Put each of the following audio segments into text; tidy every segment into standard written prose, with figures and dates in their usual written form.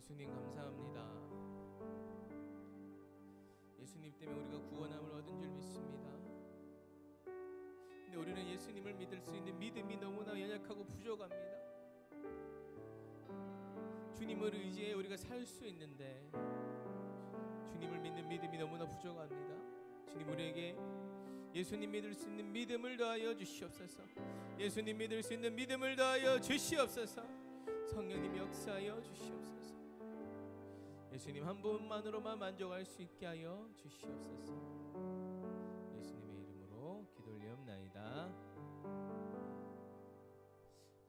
예수님 감사합니다. 예수님 때문에 우리가 구원함을 얻은 줄 믿습니다. 근데 우리는 예수님을 믿을 수 있는 믿음이 너무나 연약하고 부족합니다. 주님을 의지해 우리가 살 수 있는데 주님을 믿는 믿음이 너무나 부족합니다. 주님, 우리에게 예수님 믿을 수 있는 믿음을 더하여 주시옵소서. 예수님 믿을 수 있는 믿음을 더하여 주시옵소서. 성령님 역사하여 주시옵소서. 예수님 한 분만으로만 만족할 수 있게 하여 주시옵소서. 예수님의 이름으로 기도 올리옵나이다.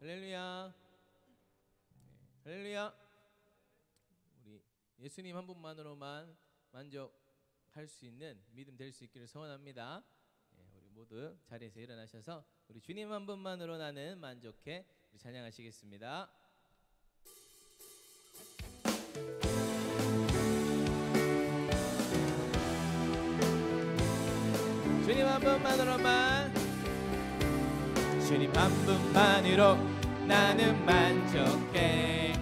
할렐루야. 할렐루야. 우리 예수님 한 분만으로만 만족할 수 있는 믿음 될 수 있기를 소원합니다. 우리 모두 자리에서 일어나셔서 우리 주님 한 분만으로 나는 만족해 우리 찬양하시겠습니다. 주님 한 분만으로만, 주님 한 분만으로 나는 만족해.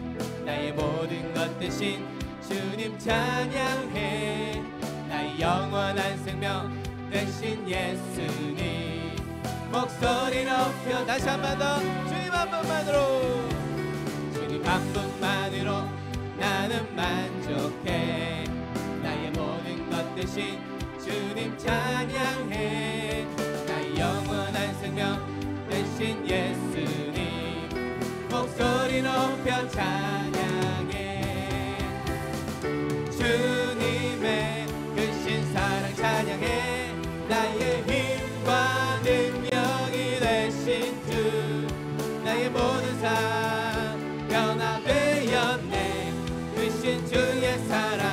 나의 모든 것 대신 주님 찬양해. 나의 영원한 생명 대신 예수님 목소리 높여 다시 한 번 더. 주님 한 분만으로, 주님 한 분만으로 나는 만족해. 나의 모든 것 대신 주님 찬양해. 나의 영원한 생명 대신 예수님 목소리 높여 찬양해. 주님의 크신 사랑 찬양해. 나의 힘과 능력이 되신 주, 나의 모든 삶 변화되었네. 크신 주의 사랑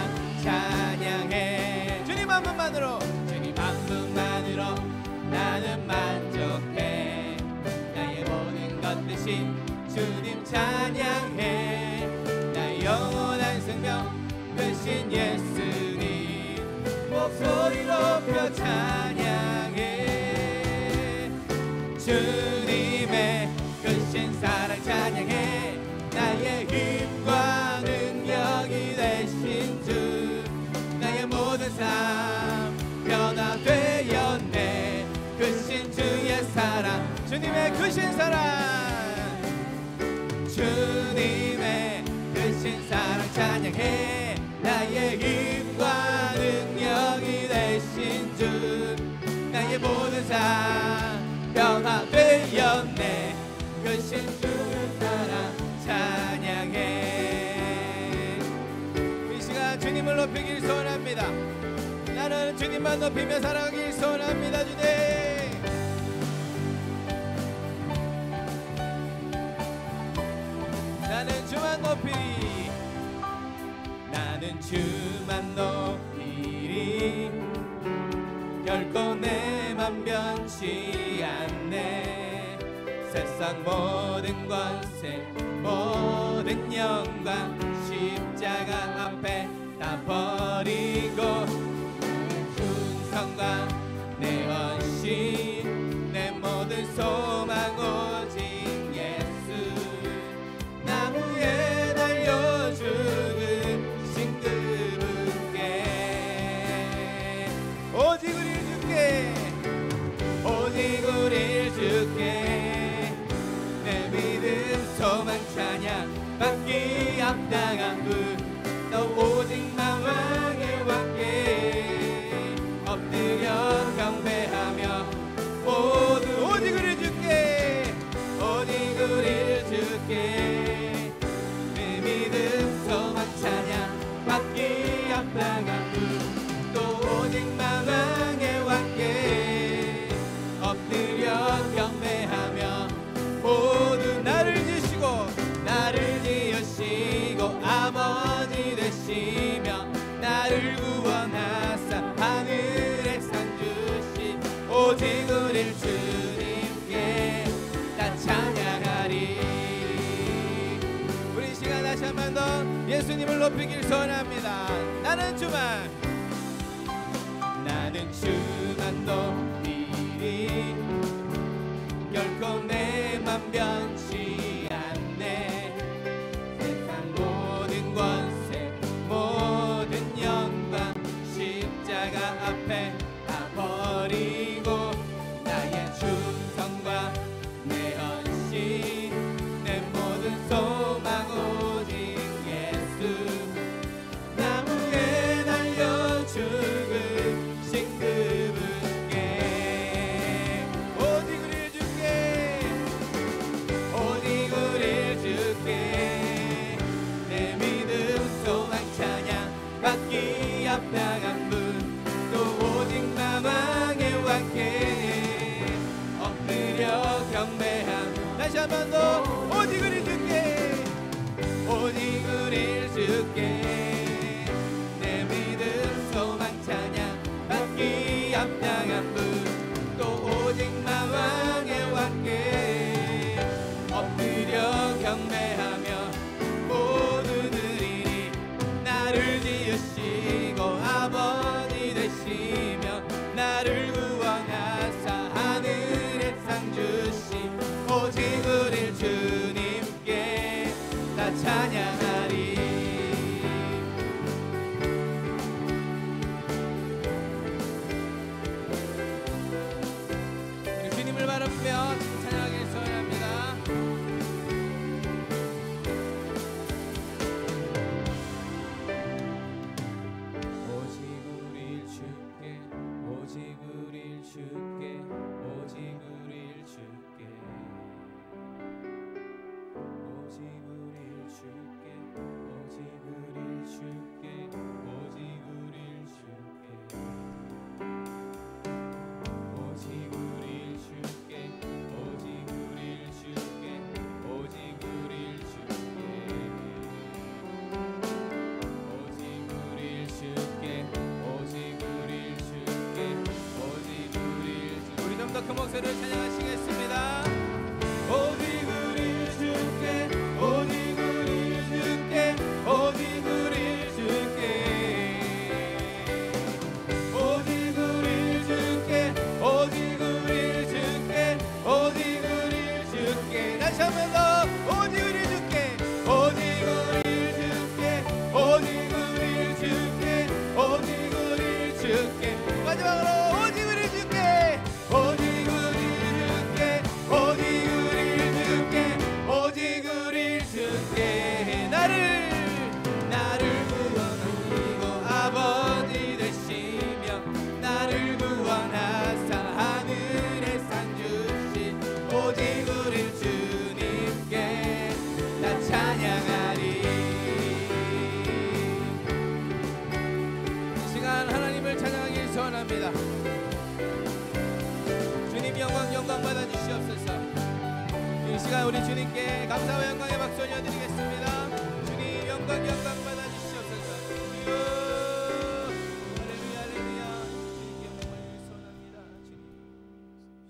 찬양해. 주님 한 분만으로, 주님 한 분만으로 나는 만족해. 나의 모든 것 대신 주님 찬양해. 나의 영원한 생명 되신 예수님 목소리 높여 찬양해. 주님의 크신 사랑 찬양해. 나의 힘과 능력이 되신 주, 나의 모든 삶 변화되었네. 크신 주의 사랑, 주님의 크신 사랑, 주님의 크신 사랑 찬양해. 나의 힘과 능력이 되신 주, 나의 모든 삶 변화되었네. 크신 주의 사랑 찬양해. 이 시간 주님을 높이길 소원합니다. 나는 주님만 높이며 살아가길 소원합니다. 주님, 나는 주만 높이리. 나는 주만 높이리. 결코 내 맘 변치 않네. 세상 모든 권세 모든 영광 십자가 앞에 다 버리고 충성과 내 헌신 내 모든 소망 오직 예수. 나무에 달려 죽은 신그분께 오직 우릴 줄게. 오직 우릴 줄게. 내 믿음 소망 찬양 받기 합당한 분 너 오직 마왕의 왕께 엎드려 경배하며 모두 오직 우릴 줄게. 오직 우릴 줄게. 내 믿음 소망 찬양 받기 합당한 분 또 오직 마왕의 왕께 엎드려 경배하며 모두 나를 지으시고 나를 지으시고 아버지 되시며 나를 구원하사 하늘에 상 주신 오직 우릴 주님께 다 찬양하리. 우리 시간 다시 한 번 더 예수님을 높이길 소원합니다. 나는 주만 높이리. 결코 내 맘 변치 않네. 세상 모든 권 다시 한 번 더 오직 우리 주께 오직 우리 주께 내 믿음 소망 찬양 받기 합당한 분 또 오직 나 왕의 왕께 엎드려 경배하며 모두 드리니 나를 지으시고 아버지 되시며 나를 구원하사 하늘의 상 주심 오직 우리 주님께 다 찬양하리. 우리 주님을 바라보며 찬양하길 소원합니다. 오직 우릴 주께 오직 우릴 주께 오직 우릴 주께 오직 우릴 주께 오직 우릴 주께 오직 우릴 주께 오직 우릴 주께 오직 우릴 주께 오직 우릴 주께 오직 우릴 주께 오직 우릴 주께 오직 우릴 주께 우리 좀 더 큰 목소리를 찬양하시겠습니다. 오직 우릴 주께 오직 우릴 주께 오직 우릴 주께 오직 우릴 주께 오직 우릴 주께 오직 우릴 주께 다시 한 번 더 오직 우릴 주께 오직 우릴 주께 오직 우릴 주께 오직 우릴 주께 마지막으로 오직 우릴 주께 오직 우릴 주께 오직 우릴 주께 오직 우릴 주께 나를 구원하시고 아버지 되시며 나를 구원하사 하늘의 상 주신 오직 우릴 주님께 나 찬양하리. 이 시간 하나님을 찬양하길 소원합니다. 주님 영광 받아 주시옵소서. 이 시간 우리 주님께 감사와 영광의 박수 올려드리겠습니다. 주님 영광 받아 주시옵소서. 할렐루야 할렐루야. 주님께 영광을 소원합니다. 주님.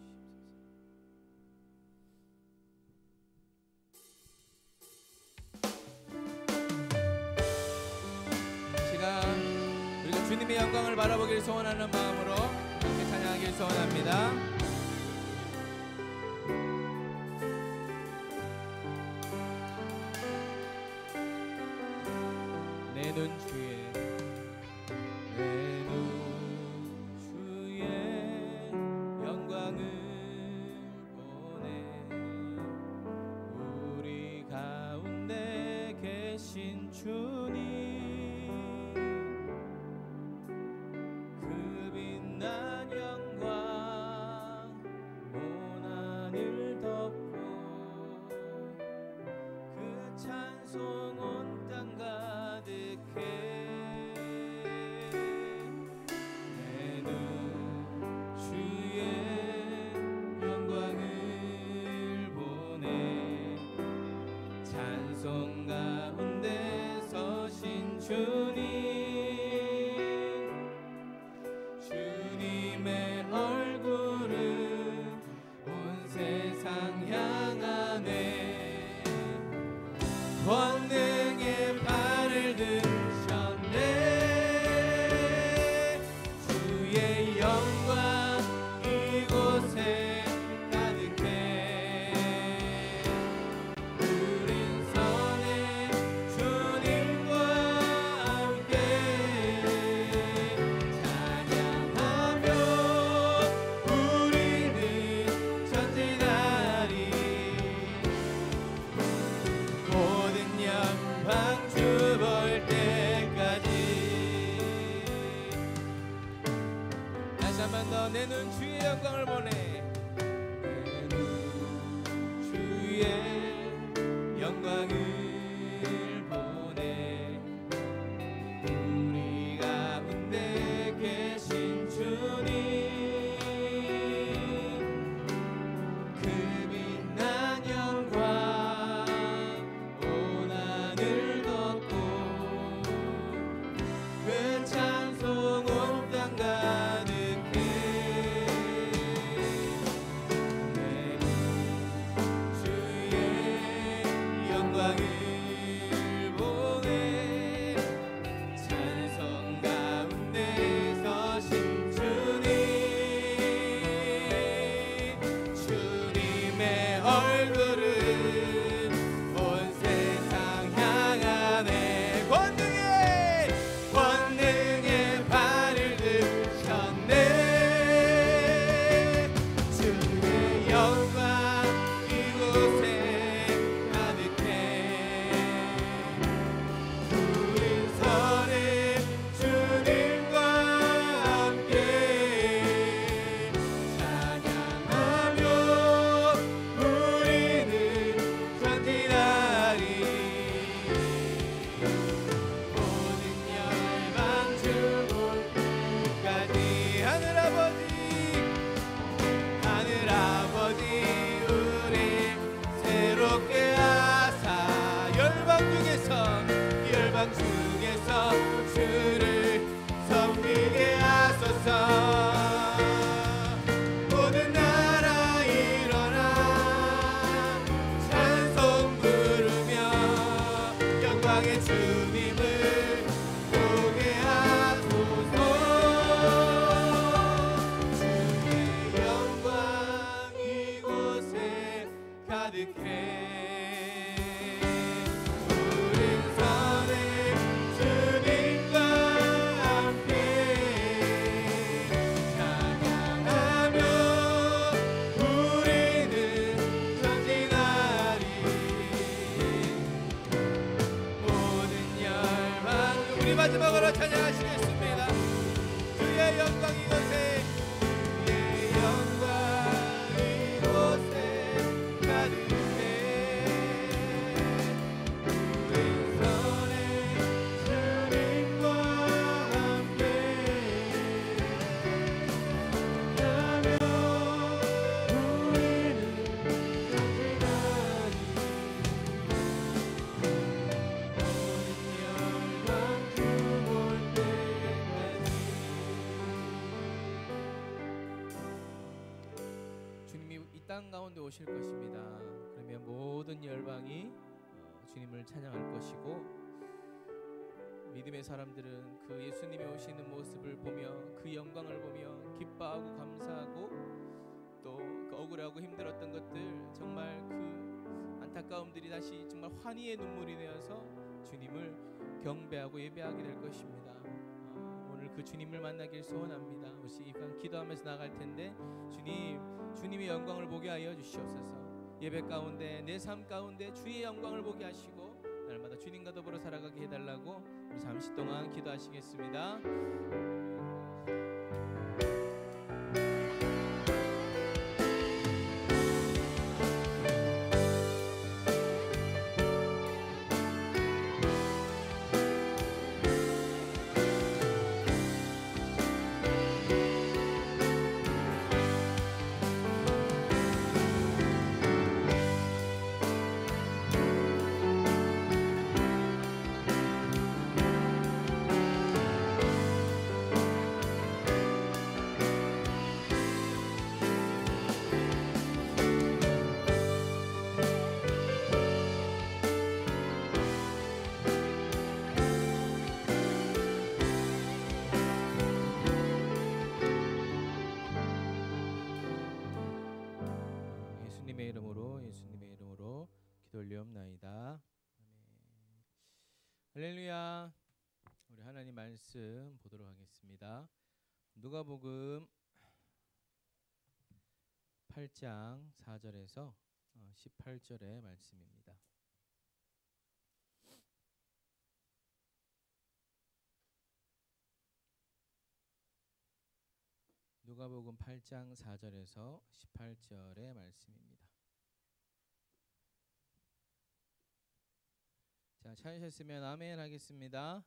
이 시간 우리가 주님의 영광을 바라보길 소원하는 마음으로 함께 찬양하길 소원합니다. 내 눈 주의 내 눈 주의 영광을 보내 우리 가운데 계신 주님 그 빛난 영광 온 하늘 덮고 그 찬송 온 땅 가득해 내 눈 주의 영광을 보내 찬송 가운데 서신 주님 주님의 얼굴을 온 세상 향하네 권능의 발을 드셨네 주의 영광 이곳에 가득해 우린 선해 주님과 함께 찬양하며 우리는 전진하리 모든 영광 주 볼 때까지 다시 한 번 더 내 눈 주의 영광을 보내 내 눈 주의 영광을 보내 우리 가운데 계신 주님 그 빛난 영광 마지막으로 찬양하시겠습니다. 주의 영광 이곳에, 주의 영광 이곳에 가득해. 왼손에 주님과 함께 가며 땅 가운데 오실 것입니다. 그러면 모든 열방이 주님을 찬양할 것이고, 믿음의 사람들은 그 예수님이 오시는 모습을 보며 그 영광을 보며 기뻐하고 감사하고, 또 그 억울하고 힘들었던 것들, 정말 그 안타까움들이 다시 정말 환희의 눈물이 되어서 주님을 경배하고 예배하게 될 것입니다. 오늘 그 주님을 만나길 소원합니다. 우리 이간 기도하면서 나갈 텐데, 주님의 영광을 보게 하여 주시옵소서. 예배 가운데, 내 삶 가운데 주의 영광을 보게 하시고 날마다 주님과 더불어 살아가게 해달라고 우리 잠시 동안 기도하시겠습니다. 예수님의 이름으로 기도 올리옵나이다. 할렐루야. 우리 하나님 말씀 보도록 하겠습니다. 누가복음 8장 4절에서 18절의 말씀입니다. 누가복음 8장 4절에서 18절의 말씀입니다. 자, 찾으셨으면 아멘 하겠습니다.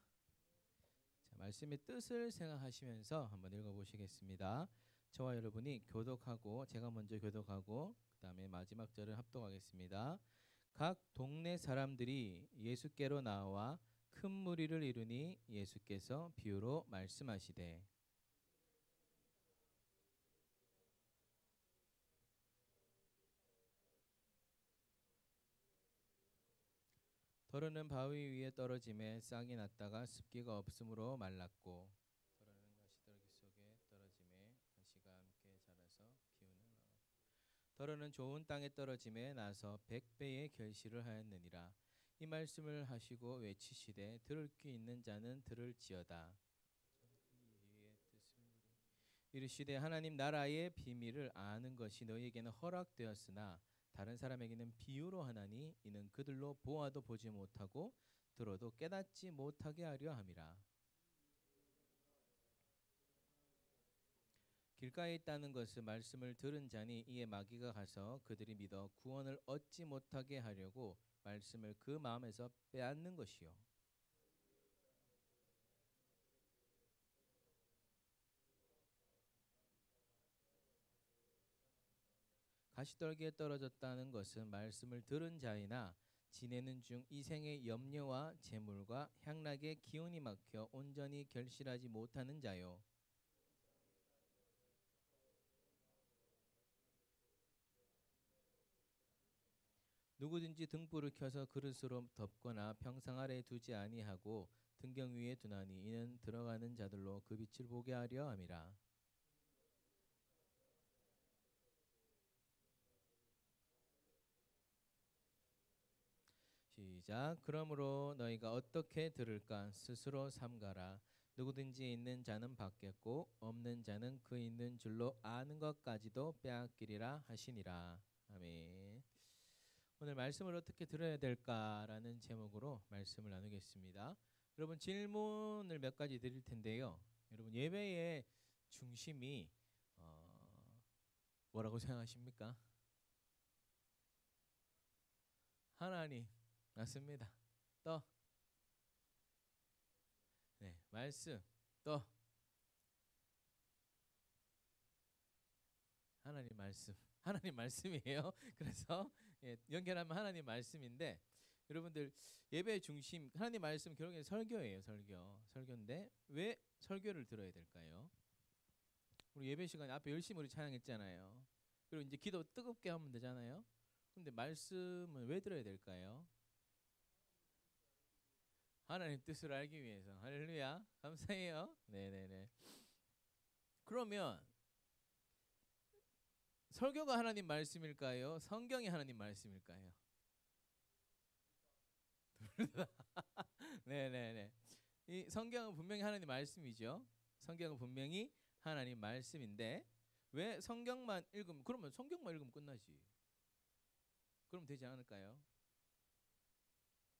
자, 말씀의 뜻을 생각하시면서 한번 읽어보시겠습니다. 저와 여러분이 교독하고, 제가 먼저 교독하고 그 다음에 마지막 절을 합독하겠습니다. 각 동네 사람들이 예수께로 나와 큰 무리를 이루니 예수께서 비유로 말씀하시되, 더러는 바위 위에 떨어짐에 싹이 났다가 습기가 없으므로 말랐고, 더러는 가시떨기 속에 떨어짐에 가시가 함께 자라서 기운을 막았고, 더러는 좋은 땅에 떨어짐에 나서 100배의 결실을 하였느니라. 이 말씀을 하시고 외치시되, 들을 귀 있는 자는 들을지어다. 이르시되, 하나님 나라의 비밀을 아는 것이 너희에게는 허락되었으나 다른 사람에게는 비유로 하나니 이는 그들로 보아도 보지 못하고 들어도 깨닫지 못하게 하려 함이라. 길가에 있다는 것은 말씀을 들은 자니 이에 마귀가 가서 그들이 믿어 구원을 얻지 못하게 하려고 말씀을 그 마음에서 빼앗는 것이요. 가시떨기에 떨어졌다는 것은 말씀을 들은 자이나 지내는 중 이생의 염려와 재물과 향락의 기운이 막혀 온전히 결실하지 못하는 자요. 누구든지 등불을 켜서 그릇으로 덮거나 평상 아래에 두지 아니하고 등경 위에 두나니 이는 들어가는 자들로 그 빛을 보게 하려 함이라. 시작. 그러므로 너희가 어떻게 들을까 스스로 삼가라. 누구든지 있는 자는 받겠고 없는 자는 그 있는 줄로 아는 것까지도 빼앗기리라 하시니라. 아멘. 오늘 말씀을 어떻게 들어야 될까라는 제목으로 말씀을 나누겠습니다. 여러분 질문을 몇 가지 드릴 텐데요. 여러분 예배의 중심이 뭐라고 생각하십니까? 하나님. 맞습니다. 또 네, 말씀. 또 하나님 말씀. 하나님 말씀이에요. 그래서 연결하면 하나님 말씀인데 여러분들 예배의 중심 하나님 말씀 결국엔 설교예요. 설교인데 왜 설교를 들어야 될까요? 우리 예배 시간에 앞에 열심히 우리 찬양했잖아요. 그리고 이제 기도 뜨겁게 하면 되잖아요. 근데 말씀은 왜 들어야 될까요? 하나님 뜻을 알기 위해서. 할렐루야. 감사해요. 네네네. 그러면 설교가 하나님 말씀일까요? 성경이 하나님 말씀일까요? 네네네. 이 성경은 분명히 하나님 말씀이죠. 성경은 분명히 하나님 말씀인데 왜 성경만 읽으면 그러면 성경만 읽으면 끝나지. 그럼 되지 않을까요?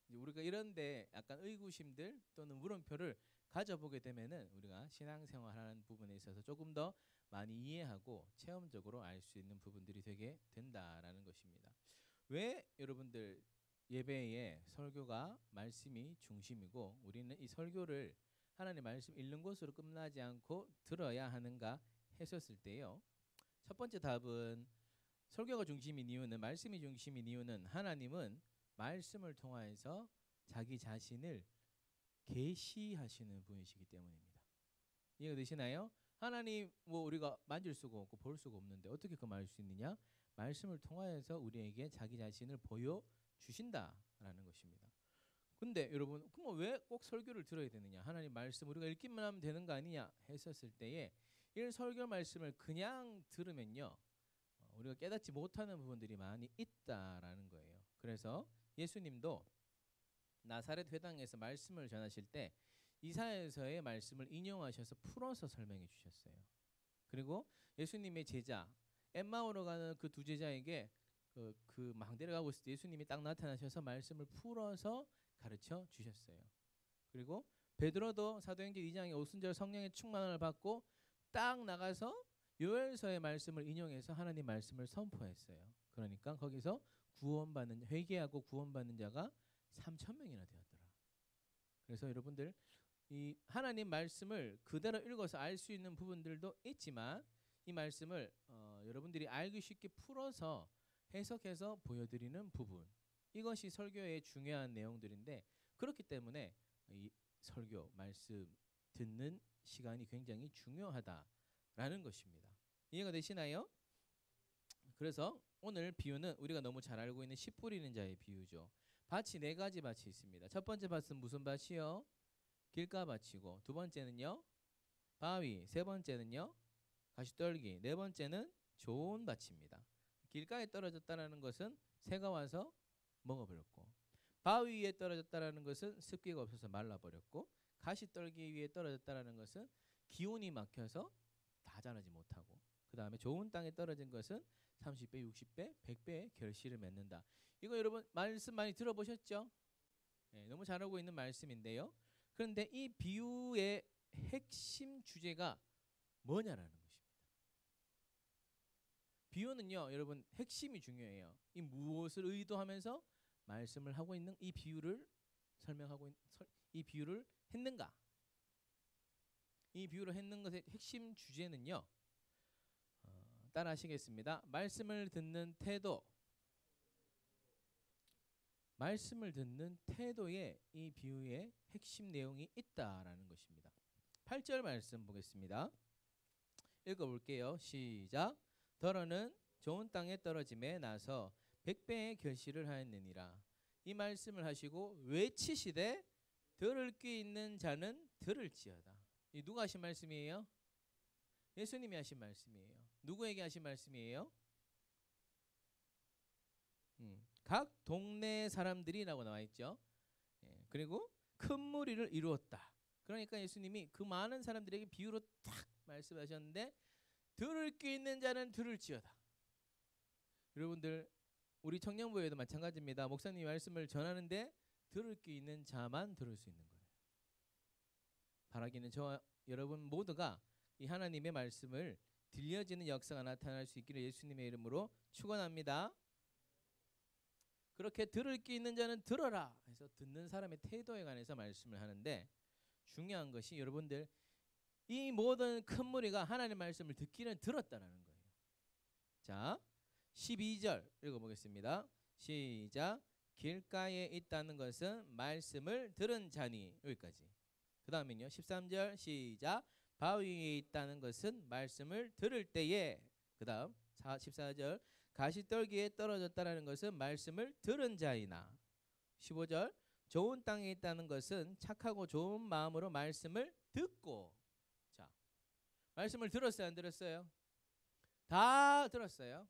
이제 우리가 이런데 약간 의구심들 또는 물음표를 가져보게 되면은 우리가 신앙생활하는 부분에 있어서 조금 더 많이 이해하고 체험적으로 알 수 있는 부분들이 되게 된다라는 것입니다. 왜 여러분들 예배에 설교가 말씀이 중심이고 우리는 이 설교를 하나님 말씀 읽는 것으로 끝나지 않고 들어야 하는가 했었을 때요. 첫 번째 답은 설교가 중심인 이유는 말씀이 중심인 이유는 하나님은 말씀을 통하여서 자기 자신을 계시하시는 분이시기 때문입니다. 이해가 되시나요? 하나님 뭐 우리가 만질 수가 없고 볼 수가 없는데 어떻게 그 말 수 있느냐? 말씀을 통하여서 우리에게 자기 자신을 보여 주신다라는 것입니다. 근데 여러분 그럼 왜 꼭 설교를 들어야 되느냐? 하나님 말씀 우리가 읽기만 하면 되는 거 아니냐 했었을 때에 이 설교 말씀을 그냥 들으면요. 우리가 깨닫지 못하는 부분들이 많이 있다라는 거예요. 그래서 예수님도 나사렛 회당에서 말씀을 전하실 때 이사야서의 말씀을 인용하셔서 풀어서 설명해 주셨어요. 그리고 예수님의 제자 엠마오로 가는 그 두 제자에게 막 내려가고 있을 때 예수님이 딱 나타나셔서 말씀을 풀어서 가르쳐 주셨어요. 그리고 베드로도 사도행전 2장에 오순절 성령의 충만을 받고 딱 나가서 요엘서의 말씀을 인용해서 하나님 말씀을 선포했어요. 그러니까 거기서 구원받는 회개하고 구원받는 자가 3,000명이나 되었더라. 그래서 여러분들 이 하나님 말씀을 그대로 읽어서 알 수 있는 부분들도 있지만 이 말씀을 여러분들이 알기 쉽게 풀어서 해석해서 보여드리는 부분 이것이 설교의 중요한 내용들인데 그렇기 때문에 이 설교 말씀 듣는 시간이 굉장히 중요하다라는 것입니다. 이해가 되시나요? 그래서 오늘 비유는 우리가 너무 잘 알고 있는 씨 뿌리는 자의 비유죠. 밭이 네 가지 밭이 있습니다. 첫 번째 밭은 무슨 밭이요? 길가밭이고 두 번째는요? 바위, 세 번째는요? 가시떨기, 네 번째는 좋은 밭입니다. 길가에 떨어졌다는 것은 새가 와서 먹어버렸고 바위 위에 떨어졌다는 것은 습기가 없어서 말라버렸고 가시떨기 위에 떨어졌다는 것은 기온이 막혀서 다 자라지 못하고 그 다음에 좋은 땅에 떨어진 것은 30배, 60배, 100배의 결실을 맺는다. 이거 여러분 말씀 많이 들어보셨죠? 네, 너무 잘 알고 있는 말씀인데요. 그런데 이 비유의 핵심 주제가 뭐냐라는 것입니다. 비유는요, 여러분 핵심이 중요해요. 이 무엇을 의도하면서 말씀을 하고 있는 이 비유를 설명하고 이 비유를 했는가? 이 비유를 했는 것의 핵심 주제는요. 따라 하시겠습니다. 말씀을 듣는 태도. 말씀을 듣는 태도에 이 비유의 핵심 내용이 있다라는 것입니다. 8절 말씀 보겠습니다. 읽어볼게요. 시작. 더러는 좋은 땅에 떨어짐에 나서 100배의 결실을 하였느니라. 이 말씀을 하시고 외치시되 들을 귀 있는 자는 들을지어다. 이 누가 하신 말씀이에요? 예수님이 하신 말씀이에요. 누구에게 하신 말씀이에요? 각 동네 사람들이라고 나와 있죠. 그리고 큰 무리를 이루었다. 그러니까 예수님이 그 많은 사람들에게 비유로 딱 말씀하셨는데 들을 귀 있는 자는 들을지어다. 여러분들 우리 청년부에도 마찬가지입니다. 목사님이 말씀을 전하는데 들을 귀 있는 자만 들을 수 있는 거예요. 바라기는 저와 여러분 모두가 이 하나님의 말씀을 들려지는 역사가 나타날 수 있기를 예수님의 이름으로 축원합니다. 그렇게 들을 게 있는 자는 들어라 해서 듣는 사람의 태도에 관해서 말씀을 하는데, 중요한 것이 여러분들 이 모든 큰 무리가 하나님의 말씀을 듣기는 들었다라는 거예요. 자, 12절 읽어보겠습니다. 시작. 길가에 있다는 것은 말씀을 들은 자니. 여기까지. 그 다음에요 13절 시작. 바위에 있다는 것은 말씀을 들을 때에. 그 다음 14절 가시떨기에 떨어졌다는 것은 말씀을 들은 자이나. 15절 좋은 땅에 있다는 것은 착하고 좋은 마음으로 말씀을 듣고. 자, 말씀을 들었어요 안 들었어요? 다 들었어요.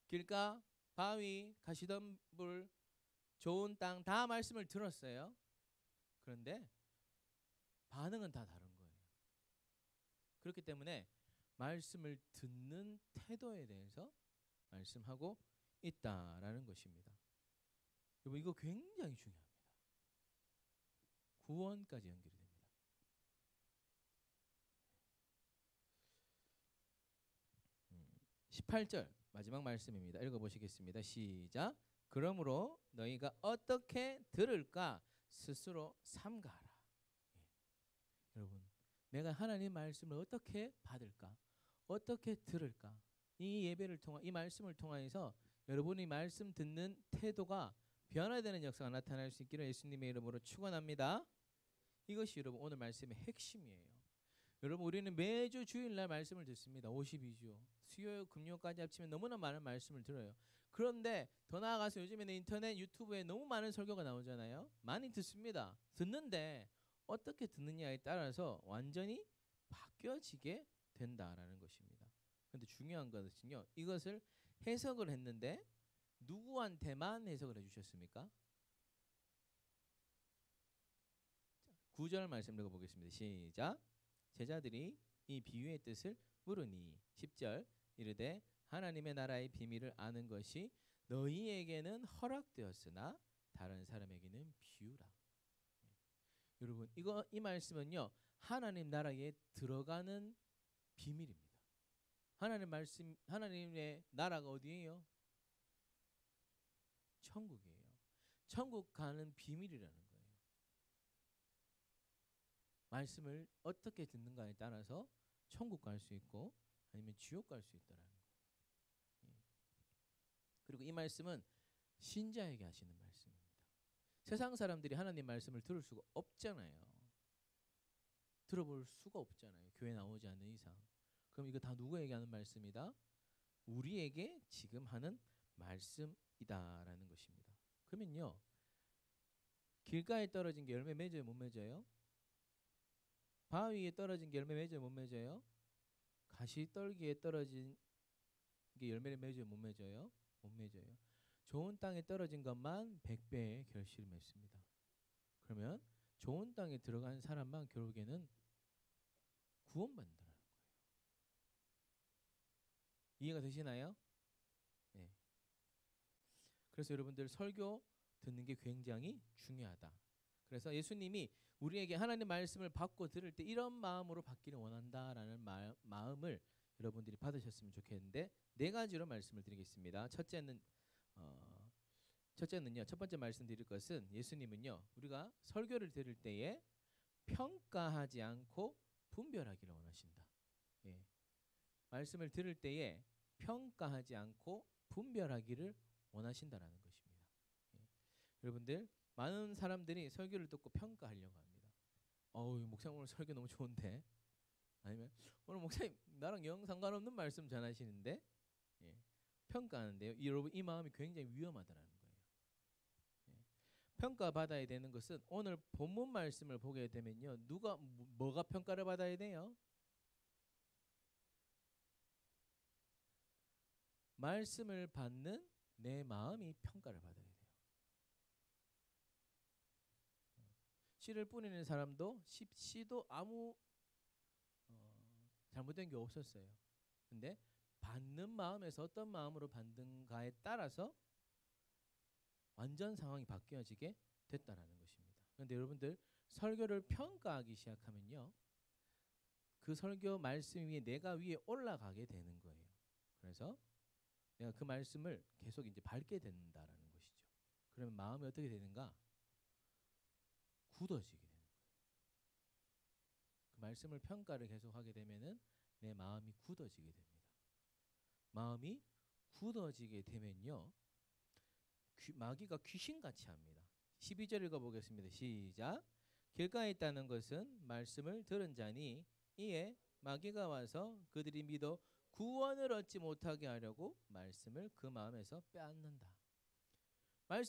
길가, 바위, 가시덤불, 좋은 땅 다 말씀을 들었어요. 그런데 반응은 다 다른 거예요. 그렇기 때문에 말씀을 듣는 태도에 대해서 말씀하고 있다라는 것입니다. 여러분 이거 굉장히 중요합니다. 구원까지 연결이 됩니다. 18절 마지막 말씀입니다. 읽어보시겠습니다. 시작. 그러므로 너희가 어떻게 들을까 스스로 삼가하라. 여러분 내가 하나님 말씀을 어떻게 받을까, 어떻게 들을까, 이 예배를 통한 이 말씀을 통해서 여러분이 말씀 듣는 태도가 변화되는 역사가 나타날 수 있기를 예수님의 이름으로 축원합니다. 이것이 여러분 오늘 말씀의 핵심이에요. 여러분 우리는 매주 주일날 말씀을 듣습니다. 52주 수요 금요까지 합치면 너무나 많은 말씀을 들어요. 그런데 더 나아가서 요즘에는 인터넷 유튜브에 너무 많은 설교가 나오잖아요. 많이 듣습니다. 듣는데 어떻게 듣느냐에 따라서 완전히 바뀌어지게 된다라는 것입니다. 그런데 중요한 것은요, 이것을 해석을 했는데 누구한테만 해석을 해주셨습니까? 9절 말씀 읽어보겠습니다. 시작. 제자들이 이 비유의 뜻을 물으니 10절 이르되 하나님의 나라의 비밀을 아는 것이 너희에게는 허락되었으나 다른 사람에게는 비유라. 여러분 이 말씀은요 하나님 나라에 들어가는 비밀입니다. 하나님의 나라가 어디예요? 천국이에요. 천국 가는 비밀이라는 거예요. 말씀을 어떻게 듣는가에 따라서 천국 갈 수 있고 아니면 지옥 갈 수 있다라는 거예요. 그리고 이 말씀은 신자에게 하시는 말씀입니다. 세상 사람들이 하나님 말씀을 들을 수가 없잖아요. 들어볼 수가 없잖아요. 교회 나오지 않는 이상. 그럼 이거 다 누구에게 하는 말씀이다? 우리에게 지금 하는 말씀이다라는 것입니다. 그러면요, 길가에 떨어진 게 열매 맺어요, 못 맺어요? 바위에 떨어진 게 열매 맺어요, 못 맺어요? 가시떨기에 떨어진 게 열매를 맺어요, 못 맺어요? 못 맺어요. 좋은 땅에 떨어진 것만 100배의 결실을 맺습니다. 그러면 좋은 땅에 들어간 사람만 결국에는 구원받는다는 거예요. 이해가 되시나요? 네. 그래서 여러분들 설교 듣는 게 굉장히 중요하다. 그래서 예수님이 우리에게 하나님 말씀을 받고 들을 때 이런 마음으로 받기를 원한다라는 마음을 여러분들이 받으셨으면 좋겠는데 네 가지로 말씀을 드리겠습니다. 첫째는요, 첫 번째 말씀드릴 것은 예수님은요 우리가 설교를 들을 때에 평가하지 않고 분별하기를 원하신다. 예. 말씀을 들을 때에 평가하지 않고 분별하기를 원하신다라는 것입니다. 예. 여러분들 많은 사람들이 설교를 듣고 평가하려고 합니다. 목사님 오늘 설교 너무 좋은데, 아니면 오늘 목사님 나랑 영 상관없는 말씀 전하시는데, 예. 평가하는데요. 여러분 이 마음이 굉장히 위험하다라는 거예요. 예. 평가받아야 되는 것은 오늘 본문 말씀을 보게 되면요, 뭐가 평가를 받아야 돼요? 말씀을 받는 내 마음이 평가를 받아야 돼요. 씨를 뿌리는 사람도 씨도 아무 잘못된 게 없었어요. 근데 받는 마음에서 어떤 마음으로 받는가에 따라서 완전 상황이 바뀌어지게 됐다라는 것입니다. 그런데 여러분들 설교를 평가하기 시작하면요, 그 설교 말씀 위에 내가 위에 올라가게 되는 거예요. 그래서 내가 그 말씀을 계속 이제 밟게 된다라는 것이죠. 그러면 마음이 어떻게 되는가? 굳어지게 되는 거예요. 그 말씀을 평가를 계속 하게 되면은 내 마음이 굳어지게 됩니다. 마음이 굳어지게 되면요, 마귀가 귀신같이 합니다. 12절 읽어보겠습니다. 시작. 길가에 있다는 것은 말씀을 들은 자니 이에 마귀가 와서 그들이 믿어 구원을 얻지 못하게 하려고 말씀을 그 마음에서 빼앗는다.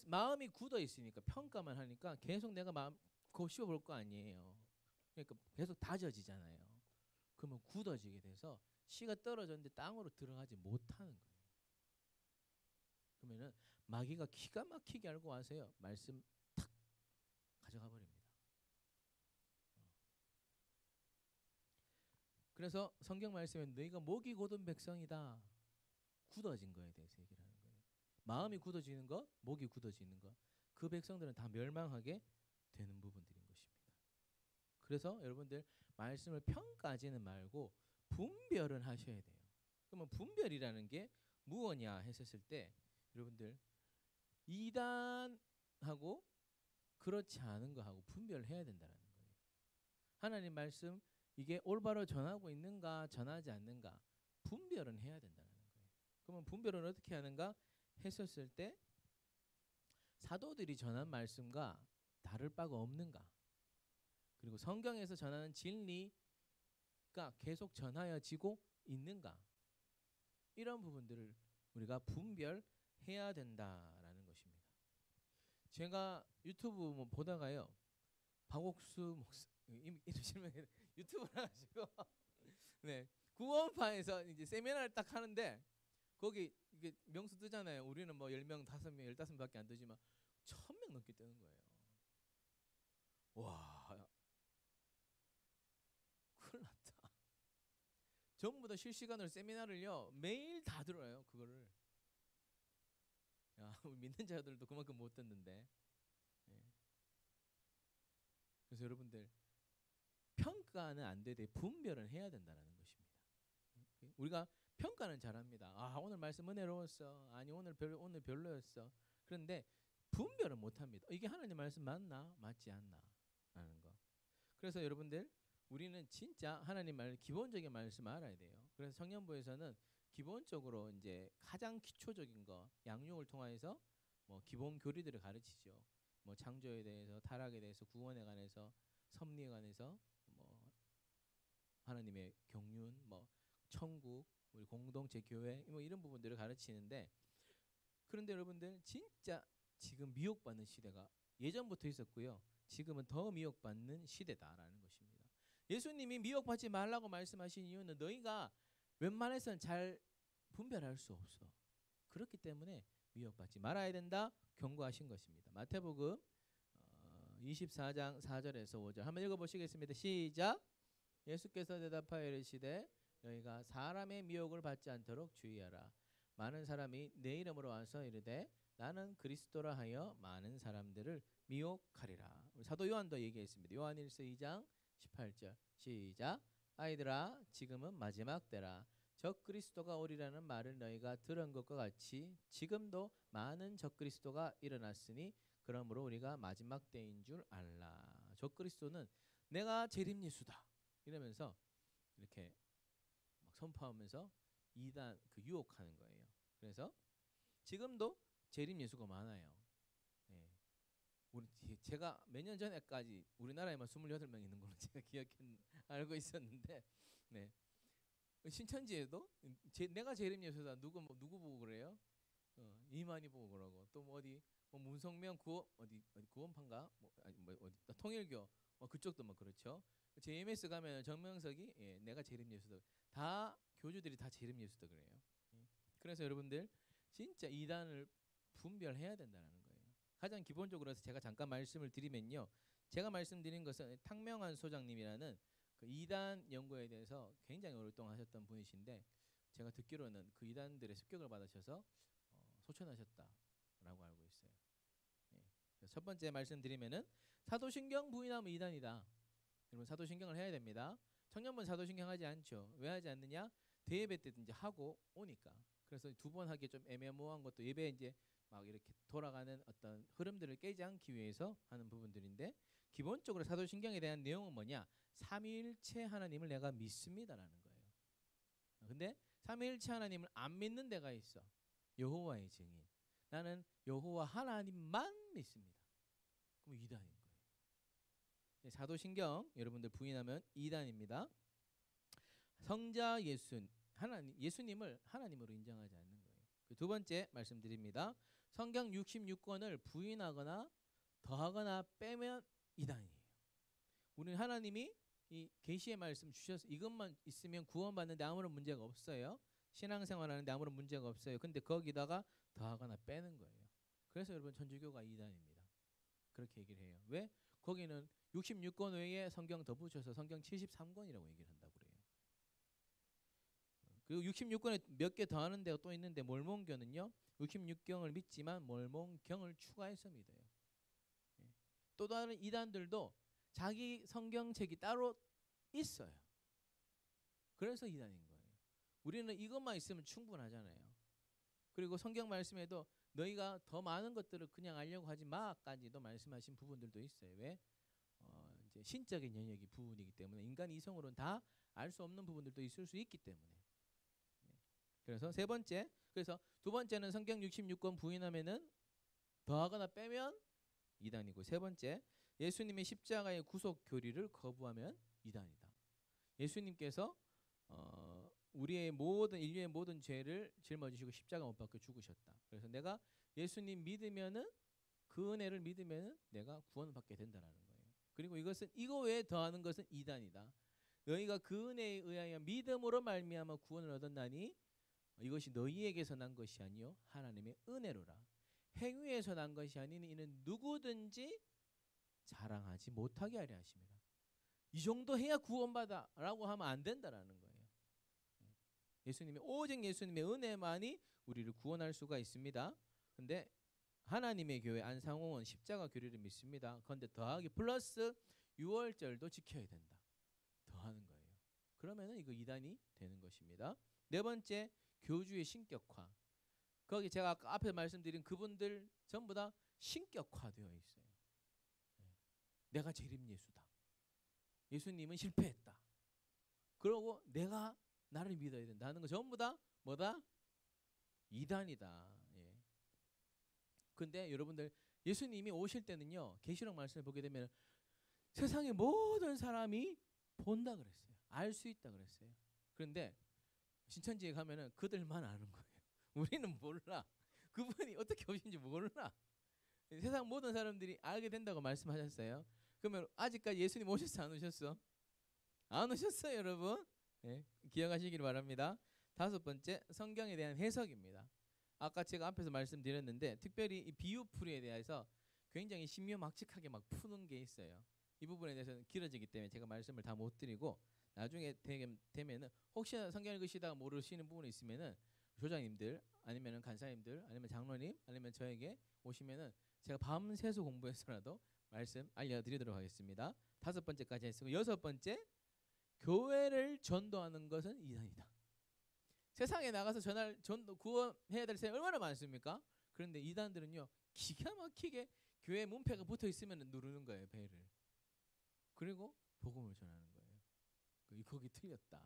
마음이 굳어 있으니까 평가만 하니까 계속 내가 마음 곱씹어 볼 거 아니에요. 그러니까 계속 다져지잖아요. 그러면 굳어지게 돼서 씨가 떨어졌는데 땅으로 들어가지 못하는 거예요. 그러면은 마귀가 기가 막히게 알고 와서요, 말씀 탁 가져가 버립니다. 그래서 성경 말씀에 너희가 목이 곧은 백성이다. 굳어진 거에 대해서 얘기를 하는 거예요. 마음이 굳어지는 것, 목이 굳어지는 것, 그 백성들은 다 멸망하게 되는 부분들인 것입니다. 그래서 여러분들 말씀을 평가하지는 말고 분별은 하셔야 돼요. 그러면 분별이라는 게 무엇냐 했었을 때 여러분들 이단하고 그렇지 않은 거하고 분별해야 된다는 거예요. 하나님 말씀 이게 올바로 전하고 있는가 전하지 않는가 분별은 해야 된다는 거예요. 그러면 분별은 어떻게 하는가 했었을 때 사도들이 전한 말씀과 다를 바가 없는가, 그리고 성경에서 전하는 진리가 계속 전하여지고 있는가, 이런 부분들을 우리가 분별해야 된다라는 것입니다. 제가 유튜브 뭐 보다가요, 박옥수 목사 이름 실명이 유튜브를 가지고 네, 구원파에서 이제 세미나를 딱 하는데 거기 이게 명수 뜨잖아요. 우리는 뭐 10명, 5명, 15명밖에 안 뜨지만 1000명 넘게 뜨는 거예요. 와, 큰일 났다. 전부 다 실시간으로 세미나를요 매일 다 들어요. 그거를. 야, 우리 믿는 자들도 그만큼 못 듣는데. 예. 그래서 여러분들 평가는 안 되되 분별은 해야 된다는 것입니다. 우리가 평가는 잘합니다. 아, 오늘 말씀 은혜로웠어. 아니 오늘 별로였어. 그런데 분별은 못합니다. 이게 하나님 말씀 맞나 맞지 않나 라는 거. 그래서 여러분들 우리는 진짜 하나님 말 기본적인 말씀 알아야 돼요. 그래서 청년부에서는 기본적으로 이제 가장 기초적인 거 양육을 통해서 뭐 기본 교리들을 가르치죠. 뭐 창조에 대해서, 타락에 대해서, 구원에 관해서, 섭리에 관해서, 뭐 하나님의 경륜, 뭐 천국, 우리 공동체 교회, 뭐 이런 부분들을 가르치는데, 그런데 여러분들 진짜 지금 미혹받는 시대가 예전부터 있었고요. 지금은 더 미혹받는 시대다라는 것입니다. 예수님이 미혹받지 말라고 말씀하신 이유는 너희가 웬만해서는 잘 분별할 수 없어. 그렇기 때문에 미혹받지 말아야 된다 경고하신 것입니다. 마태복음 24장 4절에서 5절 한번 읽어보시겠습니다. 시작. 예수께서 대답하여 이르시되 너희가 사람의 미혹을 받지 않도록 주의하라. 많은 사람이 내 이름으로 와서 이르되 나는 그리스도라 하여 많은 사람들을 미혹하리라. 사도 요한도 얘기했습니다. 요한일서 2장 18절 시작. 아이들아 지금은 마지막 때라. 적그리스도가 오리라는 말을 너희가 들은 것과 같이 지금도 많은 적그리스도가 일어났으니 그러므로 우리가 마지막 때인 줄 알라. 적그리스도는 내가 재림 예수다 이러면서 이렇게 막 선포하면서 이단 그 유혹하는 거예요. 그래서 지금도 재림 예수가 많아요. 예. 우리 제가 몇 년 전에까지 우리나라에만 28명 있는 걸로 제가 알고 있었는데, 네. 신천지에도 내가 재림 예수다 누구 보고 그래요? 이만희 보고 그러고 또 뭐 어디 뭐 문성명 어디 구원판가 어디 통일교 그쪽도 뭐 그렇죠. JMS 가면 정명석이 예, 내가 재림 예수다. 다 교주들이 다 재림 예수다 그래요. 그래서 여러분들 진짜 이단을 분별해야 된다는 거예요. 가장 기본적으로 해서 제가 잠깐 말씀을 드리면요. 제가 말씀드린 것은 탕명환 소장님이라는 그 이단 연구에 대해서 굉장히 오랫동안 하셨던 분이신데 제가 듣기로는 그 이단들의 습격을 받으셔서 소천하셨다라고 알고 있어요. 예. 첫 번째 말씀드리면은 사도신경 부인하면 이단이다. 여러분 사도신경을 해야 됩니다. 청년부는 사도신경 하지 않죠. 왜 하지 않느냐? 대예배 때 이제 하고 오니까. 그래서 두 번 하기 좀 애매모호한 것도 예배 이제 막 이렇게 돌아가는 어떤 흐름들을 깨지 않기 위해서 하는 부분들인데, 기본적으로 사도신경에 대한 내용은 뭐냐? 삼위일체 하나님을 내가 믿습니다라는 거예요. 근데 삼위일체 하나님을 안 믿는 데가 있어. 여호와의 증인. 나는 여호와 하나님만 믿습니다. 그럼 이단인 거예요. 사도신경 여러분들 부인하면 이단입니다. 성자 예수님을 하나님으로 인정하지 않는 거예요. 두 번째 말씀드립니다. 성경 66권을 부인하거나 더하거나 빼면 이단이에요. 우리는 하나님이 이 계시의 말씀 주셔서 이것만 있으면 구원받는데 아무런 문제가 없어요. 신앙생활하는데 아무런 문제가 없어요. 근데 거기다가 더하거나 빼는 거예요. 그래서 여러분 천주교가 이단입니다. 그렇게 얘기를 해요. 왜? 거기는 66권 외에 성경 더 붙여서 성경 73권이라고 얘기를 한다고 그래요. 그리고 66권에 몇 개 더하는 데가 또 있는데 몰몬교는요 66경을 믿지만 몰몬경을 추가해서 믿어요. 또 다른 이단들도 자기 성경책이 따로 있어요. 그래서 이단인 거예요. 우리는 이것만 있으면 충분하잖아요. 그리고 성경 말씀에도 너희가 더 많은 것들을 그냥 알려고 하지 마까지도 말씀하신 부분들도 있어요. 왜? 이제 신적인 영역이 부분이기 때문에 인간 이성으로는 다 알 수 없는 부분들도 있을 수 있기 때문에. 그래서 세 번째, 그래서 두 번째는 성경 66권 부인하면은 더하거나 빼면 이단이고, 세 번째 예수님의 십자가의 구속 교리를 거부하면 이단이다. 예수님께서 우리의 모든 인류의 모든 죄를 짊어지시고 십자가 못 박혀 죽으셨다. 그래서 내가 예수님 믿으면은 그 은혜를 믿으면은 내가 구원을 받게 된다라는 거예요. 그리고 이거 외에 더하는 것은 이단이다. 너희가 그 은혜에 의하여 믿음으로 말미암아 구원을 얻었나니 이것이 너희에게서 난 것이 아니요 하나님의 은혜로라. 행위에서 난 것이 아니니 이는 누구든지 자랑하지 못하게 하려 하심이라. 이 정도 해야 구원받아라고 하면 안 된다라는 거예요. 오직 예수님의 은혜만이 우리를 구원할 수가 있습니다. 근데 하나님의 교회 안상홍은 십자가 교리를 믿습니다. 그런데 더하기 플러스 유월절도 지켜야 된다. 더하는 거예요. 그러면은 이거 이단이 되는 것입니다. 네 번째, 교주의 신격화. 거기 제가 아까 앞에 말씀드린 그분들 전부 다 신격화되어 있어요. 내가 재림 예수다. 예수님은 실패했다. 그러고 내가 나를 믿어야 된다 하는 거 전부 다 뭐다? 이단이다. 예. 근데 여러분들 예수님이 오실 때는요 계시록 말씀을 보게 되면 세상의 모든 사람이 본다 그랬어요. 알 수 있다 그랬어요. 그런데 신천지에 가면은 그들만 아는 거예요. 우리는 몰라. 그분이 어떻게 오신지 몰라. 세상 모든 사람들이 알게 된다고 말씀하셨어요. 그러면 아직까지 예수님 오셨어 안 오셨어? 안 오셨어요 여러분. 네, 기억하시길 바랍니다. 다섯 번째, 성경에 대한 해석입니다. 아까 제가 앞에서 말씀드렸는데 특별히 이 비유풀이에 대해서 굉장히 신묘막측하게 막 푸는 게 있어요. 이 부분에 대해서는 길어지기 때문에 제가 말씀을 다 못 드리고 나중에 되면은 혹시나 성경 읽으시다가 모르시는 부분이 있으면은 조장님들 아니면은 간사님들 아니면 장로님 아니면 저에게 오시면은 제가 밤새서 공부해서라도 말씀 알려드리도록 하겠습니다. 다섯 번째까지 했고, 여섯 번째, 교회를 전도하는 것은 이단이다. 세상에 나가서 전도 구원해야 될 사람이 얼마나 많습니까? 그런데 이단들은요 기가 막히게 교회 문패가 붙어 있으면 누르는 거예요, 배를. 그리고 복음을 전하는 거예요. 거기 틀렸다.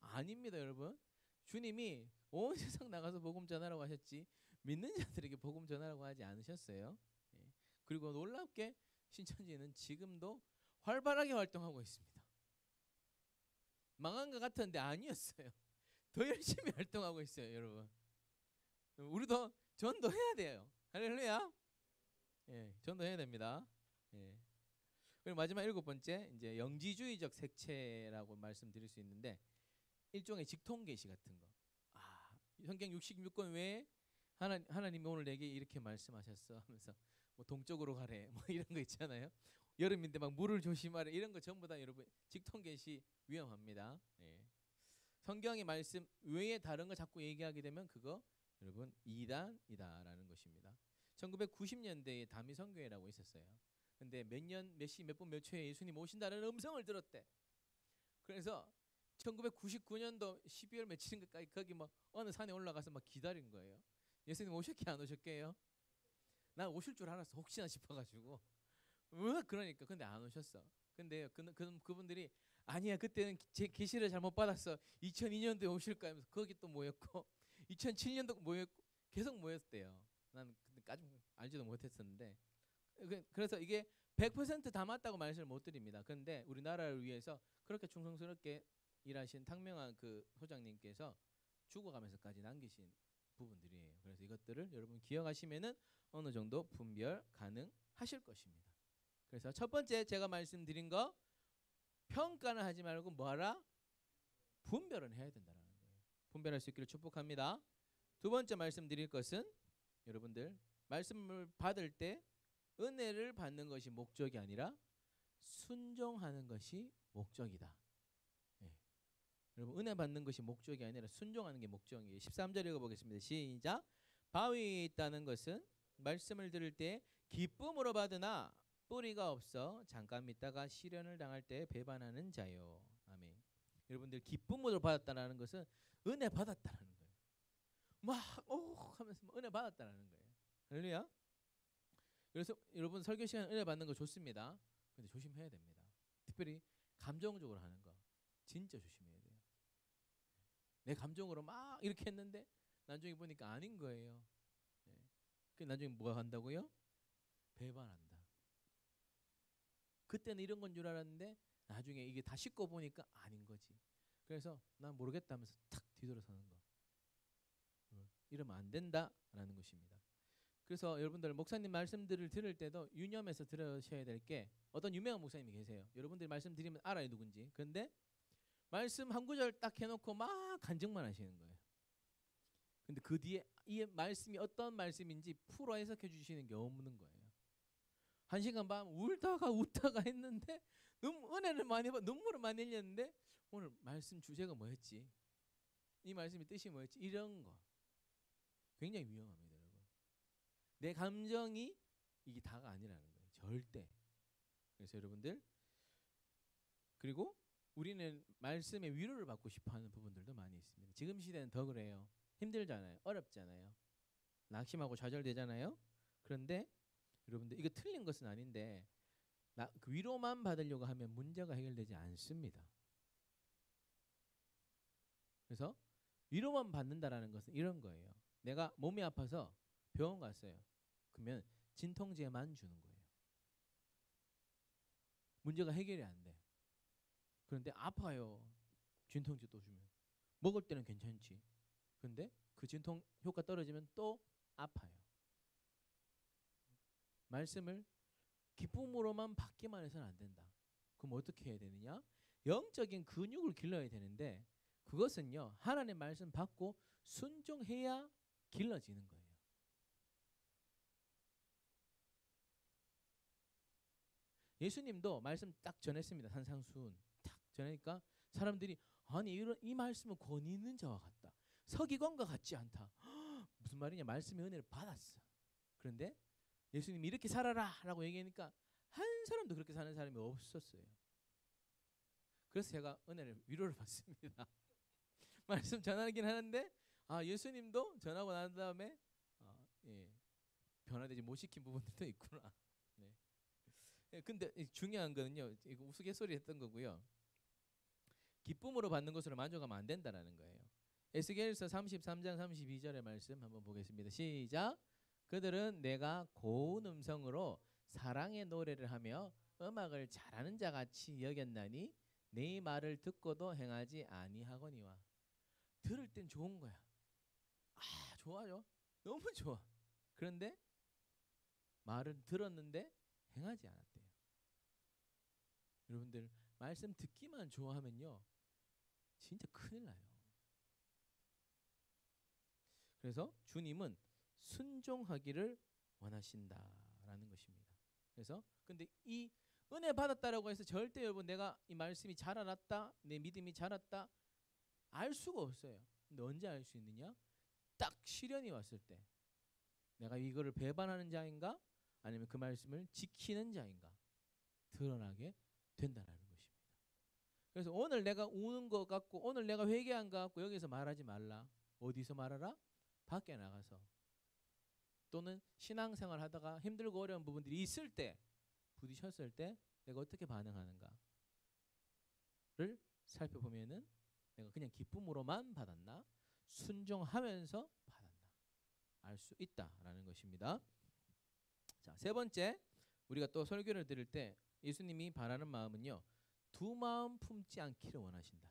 아닙니다, 여러분. 주님이 온 세상 나가서 복음 전하라고 하셨지 믿는 자들에게 복음 전하라고 하지 않으셨어요. 예. 그리고 놀랍게 신천지는 지금도 활발하게 활동하고 있습니다. 망한 것 같은데 아니었어요. 더 열심히 활동하고 있어요, 여러분. 우리도 전도해야 돼요. 할렐루야. 예, 전도해야 됩니다. 예. 그리고 마지막 일곱 번째, 이제 영지주의적 색채라고 말씀드릴 수 있는데 일종의 직통 계시 같은 거. 성경 66권 외에 하나님이 오늘 내게 이렇게 말씀하셨어 하면서 뭐 동쪽으로 가래 뭐 이런 거 있잖아요. 여름인데 막 물을 조심하래 이런 거 전부 다 여러분 직통 계시 위험합니다. 예. 성경의 말씀 외에 다른 거 자꾸 얘기하게 되면 그거 여러분 이단이다라는 것입니다. 1990년대에 다미성교회라고 있었어요. 근데 몇 년, 몇 시, 몇 분, 몇 초에 예수님 오신다는 음성을 들었대. 그래서 1999년도 12월 며칠인가까지 거기 뭐 어느 산에 올라가서 막 기다린 거예요. 예수님 오셨게 안 오셨게요? 난 오실 줄 알았어. 혹시나 싶어가지고. 그러니까 근데 안 오셨어. 근데 그분들이 아니야 그때는 제 계시를 잘못 받았어. 2002년도에 오실 거야 하면서 거기 또 모였고 2007년도 모였고 계속 모였대요. 난 그때까지 알지도 못했었는데 그래서 이게 100%다 맞다고 말씀을 못 드립니다. 그런데 우리나라를 위해서 그렇게 충성스럽게 일하신 탕명한 그 소장님께서 죽어가면서까지 남기신 부분들이에요. 그래서 이것들을 여러분 기억하시면은 어느 정도 분별 가능하실 것입니다. 그래서 첫 번째 제가 말씀드린 거 평가는 하지 말고 뭐하라? 분별은 해야 된다는 거예요. 분별할 수 있기를 축복합니다. 두 번째 말씀드릴 것은 여러분들 말씀을 받을 때 은혜를 받는 것이 목적이 아니라 순종하는 것이 목적이다. 네. 여러분 은혜 받는 것이 목적이 아니라 순종하는 게 목적이에요. 13절 읽어보겠습니다. 시작. 바위에 있다는 것은 말씀을 들을 때 기쁨으로 받으나 뿌리가 없어 잠깐 믿다가 시련을 당할 때 배반하는 자요. 아멘. 여러분들 기쁨으로 받았다는 것은 은혜 받았다는 거예요. 막 오 하면서 은혜 받았다는 거예요. 할렐루야. 그래서 여러분 설교 시간 은혜 받는 거 좋습니다. 근데 조심해야 됩니다. 특별히 감정적으로 하는 거 진짜 조심해야 돼요. 내 감정으로 막 이렇게 했는데 나중에 보니까 아닌 거예요. 네. 그 나중에 뭐 한다고요? 배반한다. 그때는 이런 건 줄 알았는데 나중에 이게 다 씻고 보니까 아닌 거지. 그래서 난 모르겠다 하면서 탁 뒤돌아서는 거. 이러면 안 된다라는 것입니다. 그래서 여러분들 목사님 말씀들을 들을 때도 유념해서 들으셔야 될 게 어떤 유명한 목사님이 계세요. 여러분들이 말씀드리면 알아요 누군지. 그런데 말씀 한 구절 딱 해놓고 막 간증만 하시는 거예요. 근데 그 뒤에 이 말씀이 어떤 말씀인지 풀어 해석해 주시는 게 없는 거예요. 한 시간 반 울다가 웃다가 했는데 은혜를 많이 받 눈물을 많이 흘렸는데 오늘 말씀 주제가 뭐였지? 이 말씀의 뜻이 뭐였지? 이런 거 굉장히 위험합니다, 여러분. 내 감정이 이게 다가 아니라는 거예요. 절대. 그래서 여러분들 그리고 우리는 말씀의 위로를 받고 싶어하는 부분들도 많이 있습니다. 지금 시대는 더 그래요. 힘들잖아요. 어렵잖아요. 낙심하고 좌절되잖아요. 그런데 여러분들 이거 틀린 것은 아닌데 그 위로만 받으려고 하면 문제가 해결되지 않습니다. 그래서 위로만 받는다라는 것은 이런 거예요. 내가 몸이 아파서 병원 갔어요. 그러면 진통제만 주는 거예요. 문제가 해결이 안 돼. 그런데 아파요. 진통제 또 주면 먹을 때는 괜찮지. 근데 그 진통 효과 떨어지면 또 아파요. 말씀을 기쁨으로만 받기만 해서는 안 된다. 그럼 어떻게 해야 되느냐? 영적인 근육을 길러야 되는데 그것은요 하나님 말씀 받고 순종해야 길러지는 거예요. 예수님도 말씀 딱 전했습니다. 산상수훈 딱 전하니까 사람들이 아니 이 말씀은 권위 있는 자와 같다. 서기관과 같지 않다. 무슨 말이냐? 말씀의 은혜를 받았어. 그런데 예수님이 이렇게 살아라 라고 얘기하니까 한 사람도 그렇게 사는 사람이 없었어요. 그래서 제가 은혜를 위로를 받습니다. 말씀 전하긴 하는데 예수님도 전하고 난 다음에 변화되지 못 시킨 부분들도 있구나. 네. 근데 중요한 거는요. 이거 우스갯소리 했던 거고요. 기쁨으로 받는 것으로 만족하면 안 된다라는 거예요. 에스겔서 33장 32절의 말씀 한번 보겠습니다. 시작. 그들은 내가 고운 음성으로 사랑의 노래를 하며 음악을 잘하는 자 같이 여겼나니 네 말을 듣고도 행하지 아니하거니와. 들을 땐 좋은 거야. 좋아요. 너무 좋아. 그런데 말은 들었는데 행하지 않았대요. 여러분들 말씀 듣기만 좋아하면요 진짜 큰일 나요. 그래서 주님은 순종하기를 원하신다라는 것입니다. 그래서 근데 이 은혜 받았다라고 해서 절대 여러분 내가 이 말씀이 자라났다, 내 믿음이 자랐다 알 수가 없어요. 근데 언제 알 수 있느냐? 딱 시련이 왔을 때, 내가 이거를 배반하는 자인가 아니면 그 말씀을 지키는 자인가 드러나게 된다는 것입니다. 그래서 오늘 내가 우는 것 같고 오늘 내가 회개한 것 같고 여기서 말하지 말라. 어디서 말하라? 밖에 나가서 또는 신앙생활 하다가 힘들고 어려운 부분들이 있을 때 부딪혔을 때 내가 어떻게 반응하는가를 살펴보면은 내가 그냥 기쁨으로만 받았나 순종하면서 받았나 알 수 있다라는 것입니다. 자, 세 번째 우리가 또 설교를 들을 때 예수님이 바라는 마음은요. 두 마음 품지 않기를 원하신다.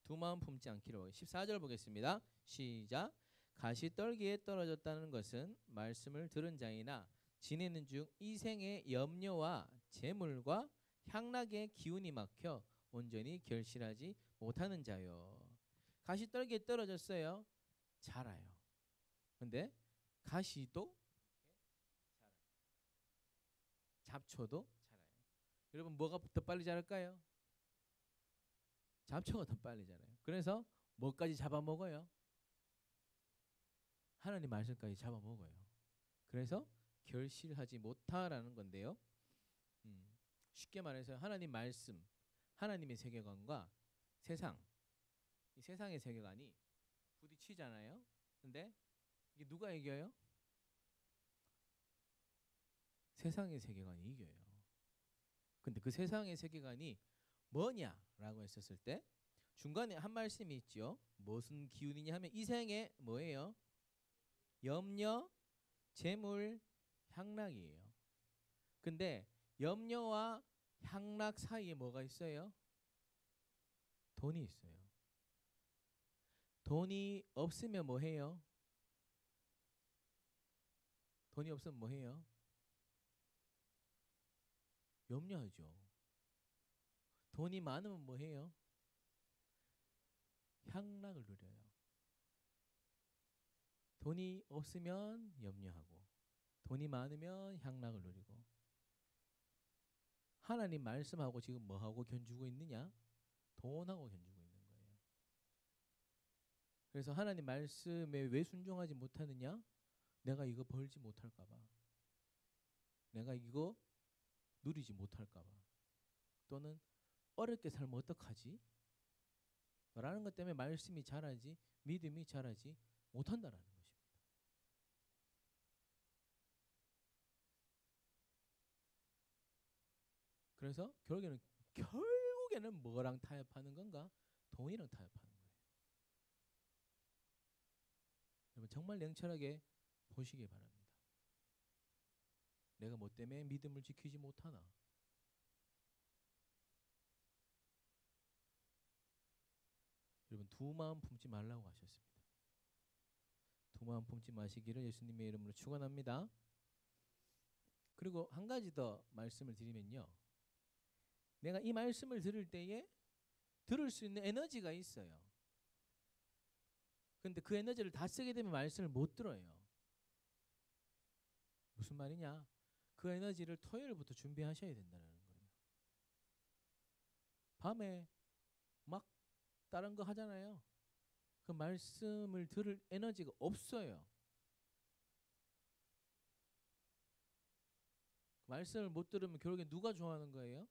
두 마음 품지 않기를. 14절 보겠습니다. 시작. 가시떨기에 떨어졌다는 것은 말씀을 들은 자이나 지내는 중 이 생의 염려와 재물과 향락의 기운이 막혀 온전히 결실하지 못하는 자요. 가시떨기에 떨어졌어요. 자라요. 근데 가시도 잡초도 자라요. 여러분 뭐가 더 빨리 자랄까요? 잡초가 더 빨리 자라요. 그래서 뭐까지 잡아먹어요? 하나님 말씀까지 잡아먹어요. 그래서 결실하지 못하라는 건데요. 쉽게 말해서 하나님 말씀, 하나님의 세계관과 세상, 이 세상의 세계관이 부딪히잖아요. 근데 이게 누가 이겨요? 세상의 세계관이 이겨요. 근데 그 세상의 세계관이 뭐냐라고 했었을 때 중간에 한 말씀이 있죠. 무슨 기운이냐 하면 이 생에 뭐예요? 염려, 재물, 향락이에요. 근데 염려와 향락 사이에 뭐가 있어요? 돈이 있어요. 돈이 없으면 뭐 해요? 돈이 없으면 뭐 해요? 염려하죠. 돈이 많으면 뭐 해요? 향락을 누려요. 돈이 없으면 염려하고 돈이 많으면 향락을 누리고 하나님 말씀하고 지금 뭐하고 견주고 있느냐? 돈하고 견주고 있는 거예요. 그래서 하나님 말씀에 왜 순종하지 못하느냐? 내가 이거 벌지 못할까 봐. 내가 이거 누리지 못할까 봐. 또는 어렵게 살면 어떡하지? 라는 것 때문에 말씀이 자라지 믿음이 자라지 못한다라는 것입니다. 그래서 결국에는 뭐랑 타협하는 건가? 돈이랑 타협하는 거예요. 여러분 정말 냉철하게 보시기 바랍니다. 내가 뭐 때문에 믿음을 지키지 못하나? 여러분 두 마음 품지 말라고 하셨습니다. 두 마음 품지 마시기를 예수님의 이름으로 축원합니다. 그리고 한 가지 더 말씀을 드리면요. 내가 이 말씀을 들을 때에 들을 수 있는 에너지가 있어요. 근데 그 에너지를 다 쓰게 되면 말씀을 못 들어요. 무슨 말이냐? 그 에너지를 토요일부터 준비하셔야 된다는 거예요. 밤에 막 다른 거 하잖아요. 그 말씀을 들을 에너지가 없어요. 말씀을 못 들으면 결국에 누가 좋아하는 거예요?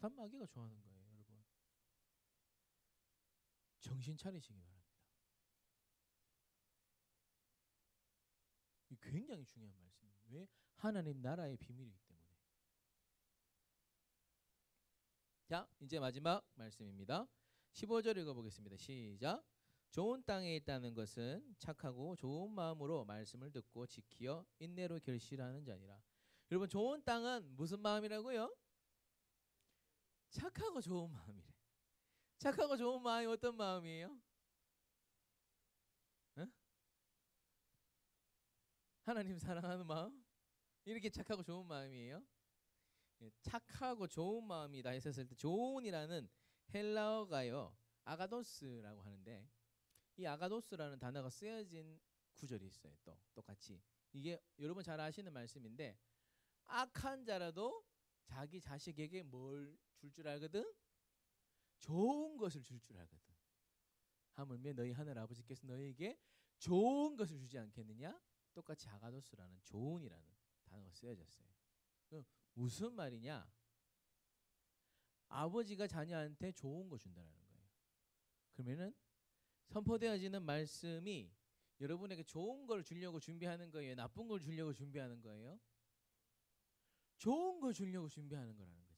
사단 마귀가 좋아하는 거예요, 여러분. 정신 차리시기 바랍니다. 이 굉장히 중요한 말씀이에요. 왜? 하나님 나라의 비밀이기 때문에. 자, 이제 마지막 말씀입니다. 15절 읽어보겠습니다. 시작. 좋은 땅에 있다는 것은 착하고 좋은 마음으로 말씀을 듣고 지키어 인내로 결실하는 자니라. 여러분 좋은 땅은 무슨 마음이라고요? 착하고 좋은 마음이래. 착하고 좋은 마음이 어떤 마음이에요? 응? 하나님 사랑하는 마음? 이렇게 착하고 좋은 마음이에요? 착하고 좋은 마음이다 했었을 때 좋은이라는 헬라어가요 아가도스라고 하는데 이 아가도스라는 단어가 쓰여진 구절이 있어요. 또 똑같이 이게 여러분 잘 아시는 말씀인데 악한 자라도 자기 자식에게 뭘 줄 줄 알거든? 좋은 것을 줄 줄 알거든. 하물며 너희 하늘 아버지께서 너희에게 좋은 것을 주지 않겠느냐? 똑같이 아가도스라는 좋은이라는 단어가 쓰여졌어요. 무슨 말이냐? 아버지가 자녀한테 좋은 거 준다는 거예요. 그러면은 선포되어지는 말씀이 여러분에게 좋은 걸 주려고 준비하는 거예요? 나쁜 걸 주려고 준비하는 거예요? 좋은 걸 주려고 준비하는 거라는 거지.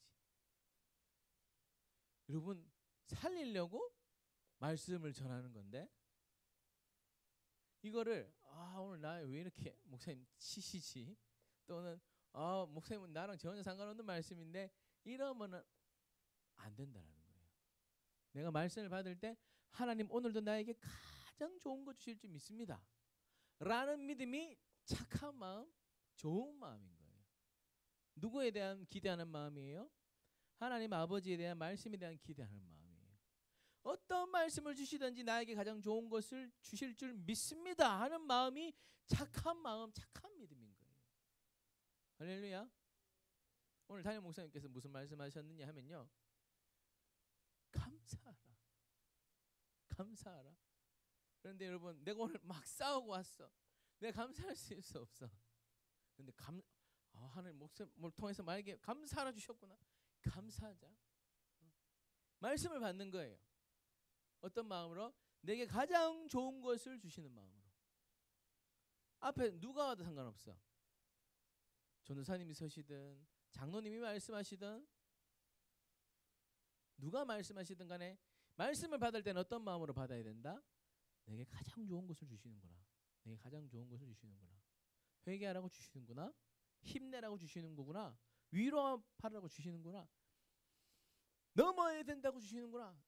여러분 살리려고 말씀을 전하는 건데 이거를 오늘 나 왜 이렇게 목사님 치시지? 또는 목사님은 나랑 전혀 상관없는 말씀인데 이러면은 안 된다는 거예요. 내가 말씀을 받을 때 하나님 오늘도 나에게 가장 좋은 거 주실 줄 믿습니다 라는 믿음이 착한 마음, 좋은 마음인 거예요. 누구에 대한 기대하는 마음이에요? 하나님 아버지에 대한 말씀에 대한 기대하는 마음이에요. 어떤 말씀을 주시든지 나에게 가장 좋은 것을 주실 줄 믿습니다 하는 마음이 착한 마음, 착한 믿음인 거예요. 할렐루야. 오늘 담임 목사님께서 무슨 말씀하셨느냐 하면요, 감사하라, 감사하라. 그런데 여러분 내가 오늘 막 싸우고 왔어. 내가 감사할 수 없어. 근데 하나님 목사님을 통해서 나에게 감사하라 주셨구나. 감사하자. 말씀을 받는 거예요. 어떤 마음으로? 내게 가장 좋은 것을 주시는 마음으로. 앞에 누가 와도 상관없어. 전도사님이 서시든 장로님이 말씀하시든 누가 말씀하시든 간에 말씀을 받을 때는 어떤 마음으로 받아야 된다? 내게 가장 좋은 것을 주시는구나. 내게 가장 좋은 것을 주시는구나. 회개하라고 주시는구나. 힘내라고 주시는 거구나. 위로하라고 주시는구나. 넘어야 된다고 주시는구나.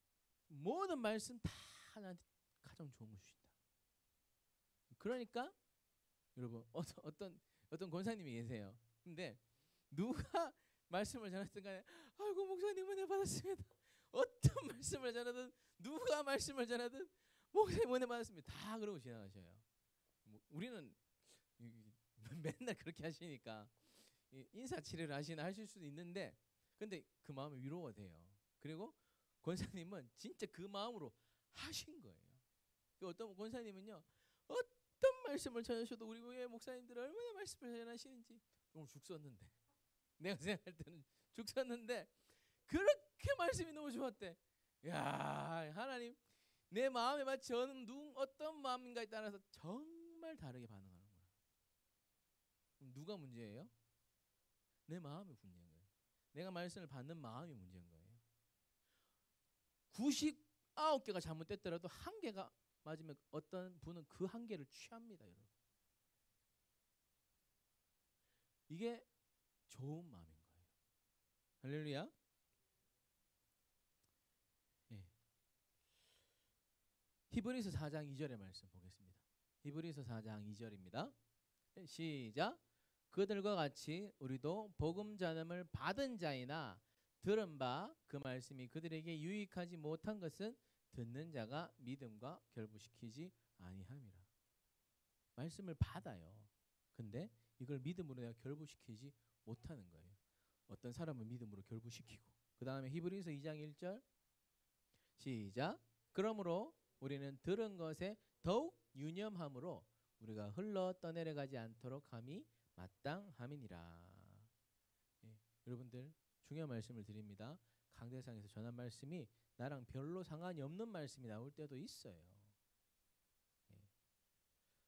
모든 말씀 다 나한테 가장 좋은 거 주신다. 그러니까 여러분 어떤 권사님이 계세요. 근데 누가 말씀을 전했든 간에 아이고 목사님 은혜 받았습니다. 어떤 말씀을 전하든 누가 말씀을 전하든 목사님 은혜 받았습니다. 다 그러고 지나가셔요. 우리는 맨날 그렇게 하시니까 인사치레를 하실 수도 있는데 근데 그 마음이 위로가 돼요. 그리고 권사님은 진짜 그 마음으로 하신 거예요. 어떤 권사님은요, 어떤 말씀을 전하셔도 우리 교회 목사님들 얼마나 말씀을 전하시는지 오늘 죽 썼는데 내가 생각할 때는 죽 썼는데 그렇게 말씀이 너무 좋았대. 야, 하나님 내 마음에 맞지 어떤 마음인가에 따라서 정말 다르게 반응하는 거야. 그럼 누가 문제예요? 내 마음이 문제인 거예요. 내가 말씀을 받는 마음이 문제인 거예요. 99개가 잘못됐더라도 한 개가 맞으면 어떤 분은 그 한 개를 취합니다, 여러분. 이게 좋은 마음인 거예요. 할렐루야. 예. 히브리서 4장 2절의 말씀 보겠습니다. 히브리서 4장 2절입니다. 시작. 그들과 같이 우리도 복음 전함을 받은 자이나 들은 바 그 말씀이 그들에게 유익하지 못한 것은 듣는 자가 믿음과 결부시키지 아니함이라. 말씀을 받아요. 근데 이걸 믿음으로 내가 결부시키지 못하는 거예요. 어떤 사람은 믿음으로 결부시키고 그 다음에 히브리서 2장 1절 시작. 그러므로 우리는 들은 것에 더욱 유념함으로 우리가 흘러 떠내려가지 않도록 함이 마땅함이니라. 예, 여러분들 중요한 말씀을 드립니다. 강대상에서 전한 말씀이 나랑 별로 상관이 없는 말씀이 나올 때도 있어요. 예.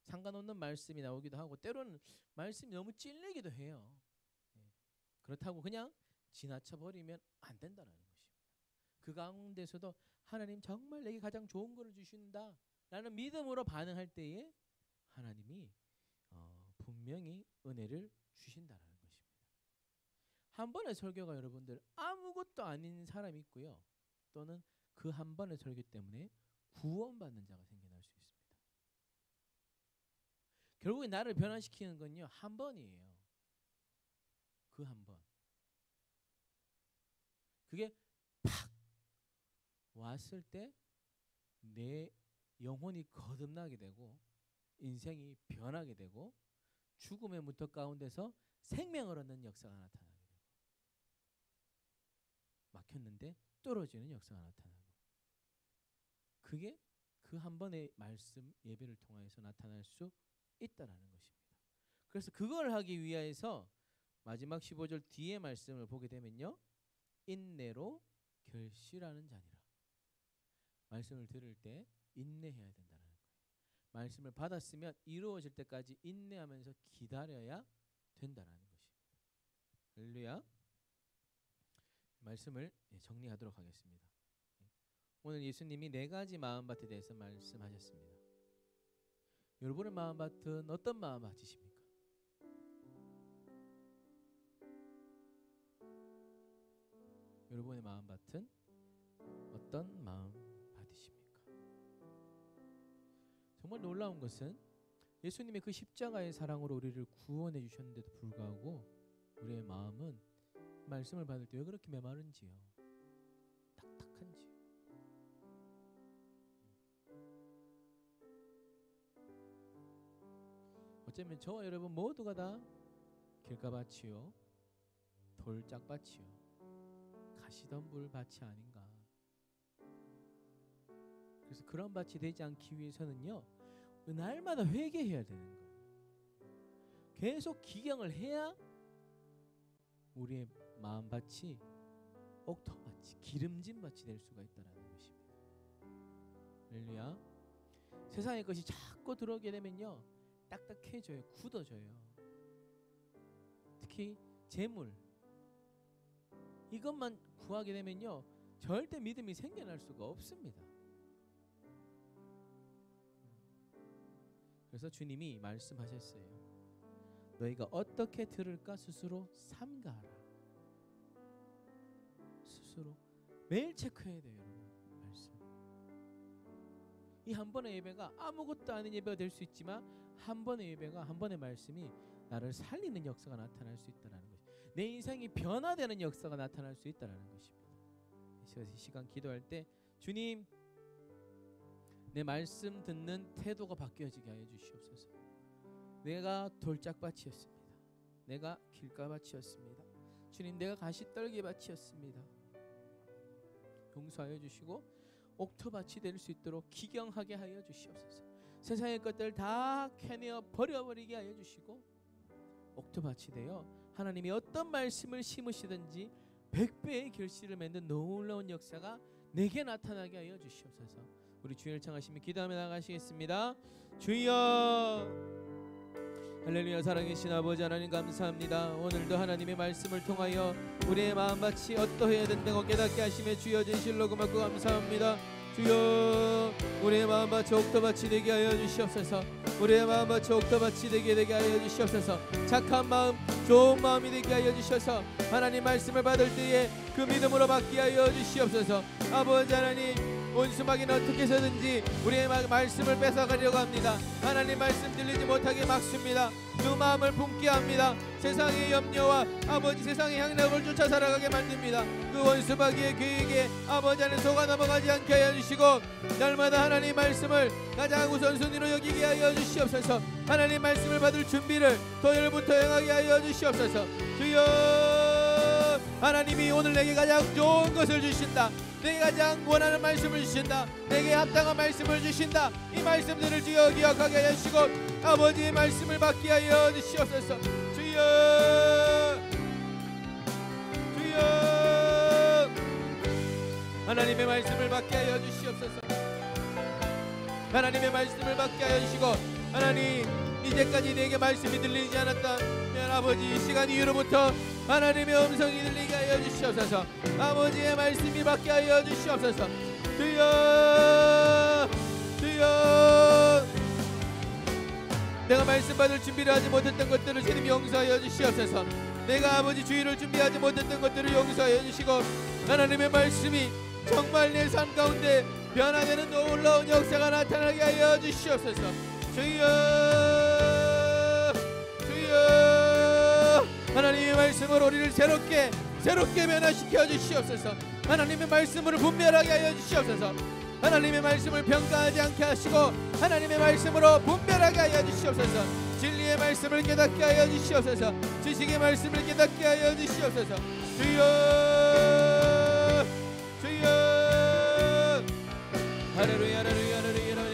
상관없는 말씀이 나오기도 하고 때로는 말씀이 너무 찔리기도 해요. 예. 그렇다고 그냥 지나쳐 버리면 안 된다는 것입니다. 그 가운데서도 하나님 정말 내게 가장 좋은 것을 주신다 라는 믿음으로 반응할 때에 하나님이 분명히 은혜를 주신다는 것입니다. 한 번의 설교가 여러분들 아무것도 아닌 사람이 있고요. 또는 그 한 번의 설교 때문에 구원받는 자가 생겨날 수 있습니다. 결국에 나를 변화시키는 건요, 한 번이에요. 그 한 번. 그게 팍 왔을 때 내 영혼이 거듭나게 되고 인생이 변하게 되고 죽음의 문턱 가운데서 생명을 얻는 역사가 나타나게 되고 막혔는데 떨어지는 역사가 나타나고 그게 그 한 번의 말씀 예배를 통해서 나타날 수 있다라는 것입니다. 그래서 그걸 하기 위해서 마지막 15절 뒤에 말씀을 보게 되면요, 인내로 결실하는 자니라. 말씀을 들을 때 인내해야 된다는 거예요. 말씀을 받았으면 이루어질 때까지 인내하면서 기다려야 된다는 것입니다. 할렐루야. 말씀을 정리하도록 하겠습니다. 오늘 예수님이 4가지 마음밭에 대해서 말씀하셨습니다. 여러분의 마음밭은 어떤 마음밭이십니까? 여러분의 마음밭은 어떤 마음밭이십니까? 정말 놀라운 것은 예수님의 그 십자가의 사랑으로 우리를 구원해 주셨는데도 불구하고 우리의 마음은 말씀을 받을 때 왜 그렇게 메마른지요? 딱딱한지요? 어쩌면 저와 여러분 모두가 다 길가밭이요, 돌짝밭이요, 가시덤불 밭이 아닌가. 그래서 그런 밭이 되지 않기 위해서는요, 날마다 회개해야 되는 거예요. 계속 기경을 해야 우리의 마음밭이 옥토밭이, 기름진 밭이 될 수가 있다는 것입니다. 할렐루야. 세상의 것이 자꾸 들어오게 되면요, 딱딱해져요, 굳어져요. 특히 재물, 이것만 구하게 되면요, 절대 믿음이 생겨날 수가 없습니다. 그래서 주님이 말씀하셨어요. 너희가 어떻게 들을까 스스로 삼가하라. 스스로 매일 체크해야 돼요, 여러분. 말씀. 이 한 번의 예배가 아무것도 아닌 예배가 될 수 있지만 한 번의 예배가, 한 번의 말씀이 나를 살리는 역사가 나타날 수 있다는 것, 내 인생이 변화되는 역사가 나타날 수 있다는 것입니다. 이 시간 기도할 때 주님, 내 말씀 듣는 태도가 바뀌어지게 하여 주시옵소서. 내가 돌짝밭이었습니다. 내가 길가밭이었습니다. 주님, 내가 가시떨기밭이었습니다. 용서하여 주시고 옥토밭이 될 수 있도록 기경하게 하여 주시옵소서. 세상의 것들 다 캐내어 버려버리게 하여 주시고 옥토밭이 되어 하나님이 어떤 말씀을 심으시든지 100배의 결실을 맺는 놀라운 역사가 내게 나타나게 하여 주시옵소서. 우리 주님을 청하시며 기도하며 나가시겠습니다. 주여, 할렐루야. 살아계신 아버지 하나님 감사합니다. 오늘도 하나님의 말씀을 통하여 우리의 마음밭이 어떠해야 된다고 깨닫게 하시며 주여 진실로 고맙고 감사합니다. 주여, 우리의 마음밭이 옥토밭이 되게 하여 주시옵소서. 우리의 마음밭이 옥토밭이 되게 하여 주시옵소서. 착한 마음, 좋은 마음이 되게 하여 주셔서 하나님 말씀을 받을 때에 그 믿음으로 받게 하여 주시옵소서. 아버지 하나님, 원수마귀는 어떻게 해서든지 우리의 말씀을 뺏어가려고 합니다. 하나님 말씀 들리지 못하게 막습니다. 그 마음을 붕괴 합니다. 세상의 염려와 아버지 세상의 향락을 쫓아 살아가게 만듭니다. 그 원수마귀의 계획에 아버지 안에 속아 넘어가지 않게 하여 주시고 날마다 하나님 말씀을 가장 우선순위로 여기게 하여 주시옵소서. 하나님 말씀을 받을 준비를 토요일부터 행하게 하여 주시옵소서. 주여, 하나님이 오늘 내게 가장 좋은 것을 주신다. 내게 가장 원하는 말씀을 주신다. 내게 합당한 말씀을 주신다. 이 말씀들을 주여 기억하게 하여 주시고 아버지의 말씀을 받게 하여 주시옵소서. 주여, 주여, 하나님의 말씀을 받게 하여 주시옵소서. 하나님의 말씀을 받게 하여 주시고 하나님, 이제까지 내게 말씀이 들리지 않았다면 아버지 이 시간 이후로부터 하나님의 음성이 들리게 하여 주시옵소서. 아버지의 말씀이 받게 하여 주시옵소서. 주여, 주여, 내가 말씀 받을 준비를 하지 못했던 것들을 주님이 용서하여 주시옵소서. 내가 아버지 주의를 준비하지 못했던 것들을 용서하여 주시고 하나님의 말씀이 정말 내 삶 가운데 변화되는 놀라운 역사가 나타나게 하여 주시옵소서. 주여, 주여, 하나님의 말씀으로 우리를 새롭게 변화시켜 주시옵소서. 하나님의 말씀으로 분별하게 하여 주시옵소서. 하나님의 말씀을 평가하지 않게 하시고 하나님의 말씀으로 분별하게 하여 주시옵소서. 진리의 말씀을 깨닫게 하여 주시옵소서. 지식의 말씀을 깨닫게 하여 주시옵소서. 주여, 주여, 할렐루야, 할렐루야, 할렐루야.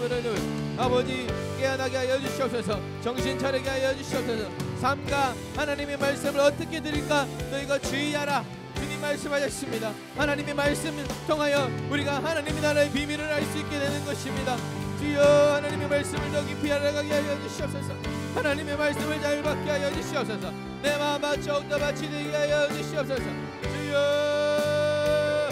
말씀을 아버지 깨어나게 하여 주시옵소서. 정신 차리게 하여 주시옵소서. 삶과 하나님의 말씀을 어떻게 드릴까 너희가 주의하라. 주님 말씀하셨습니다. 하나님의 말씀을 통하여 우리가 하나님의 나라의 비밀을 알 수 있게 되는 것입니다. 주여 하나님의 말씀을 더 깊이 알아가게 하여 주시옵소서. 하나님의 말씀을 잘 받게 하여 주시옵소서. 내 마음 바쳐 얻어 바치 되게 하여 주시옵소서. 주여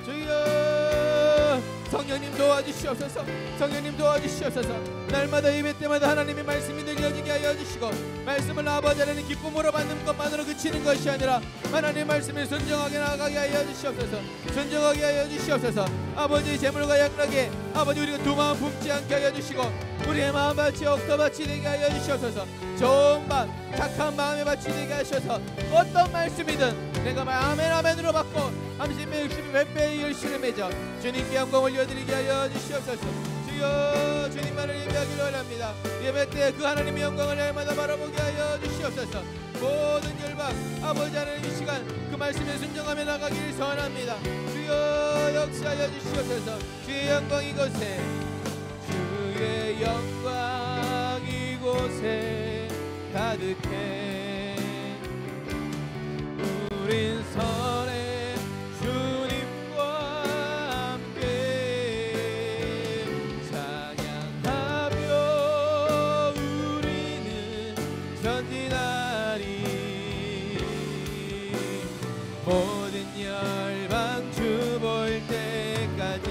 주여 성령님 도와주시옵소서. 성령님 도와주시옵소서. 날마다 예배 때마다 하나님의 말씀이 들려지게 하여 주시고 말씀을 아버지 하나님 기쁨으로 받는 것만으로 그치는 것이 아니라 하나님의 말씀에 순종하게 나아가게 하여 주시옵소서. 순종하게 하여 주시옵소서. 아버지 재물과 양락에 아버지 우리가 두 마음 품지 않게 하여 주시고 우리의 마음 밭이 억터밭이 되게 하여 주시옵소서. 좋은 마음 착한 마음에 밭이 되게 하셔서 어떤 말씀이든 내가 아멘 아멘으로 받고 30배 60배 100배의 열심을 맺어 주님께 영광 올려드리게 하여 주시옵소서. 주여 주님만을 예배하기를 원합니다. 예배 때 그 하나님의 영광을 날마다 바라보게 하여 주시옵소서. 모든 열방 아버지 하나님 이 시간 그 말씀에 순종하며 나가기를 소원합니다. 주여 역사하여 주시옵소서. 주의 영광 이곳에 주의 영광 이곳에 가득해 우린 선해 주님과 함께 찬양하며 우리는 전진하리 모든 열방 주 볼 때까지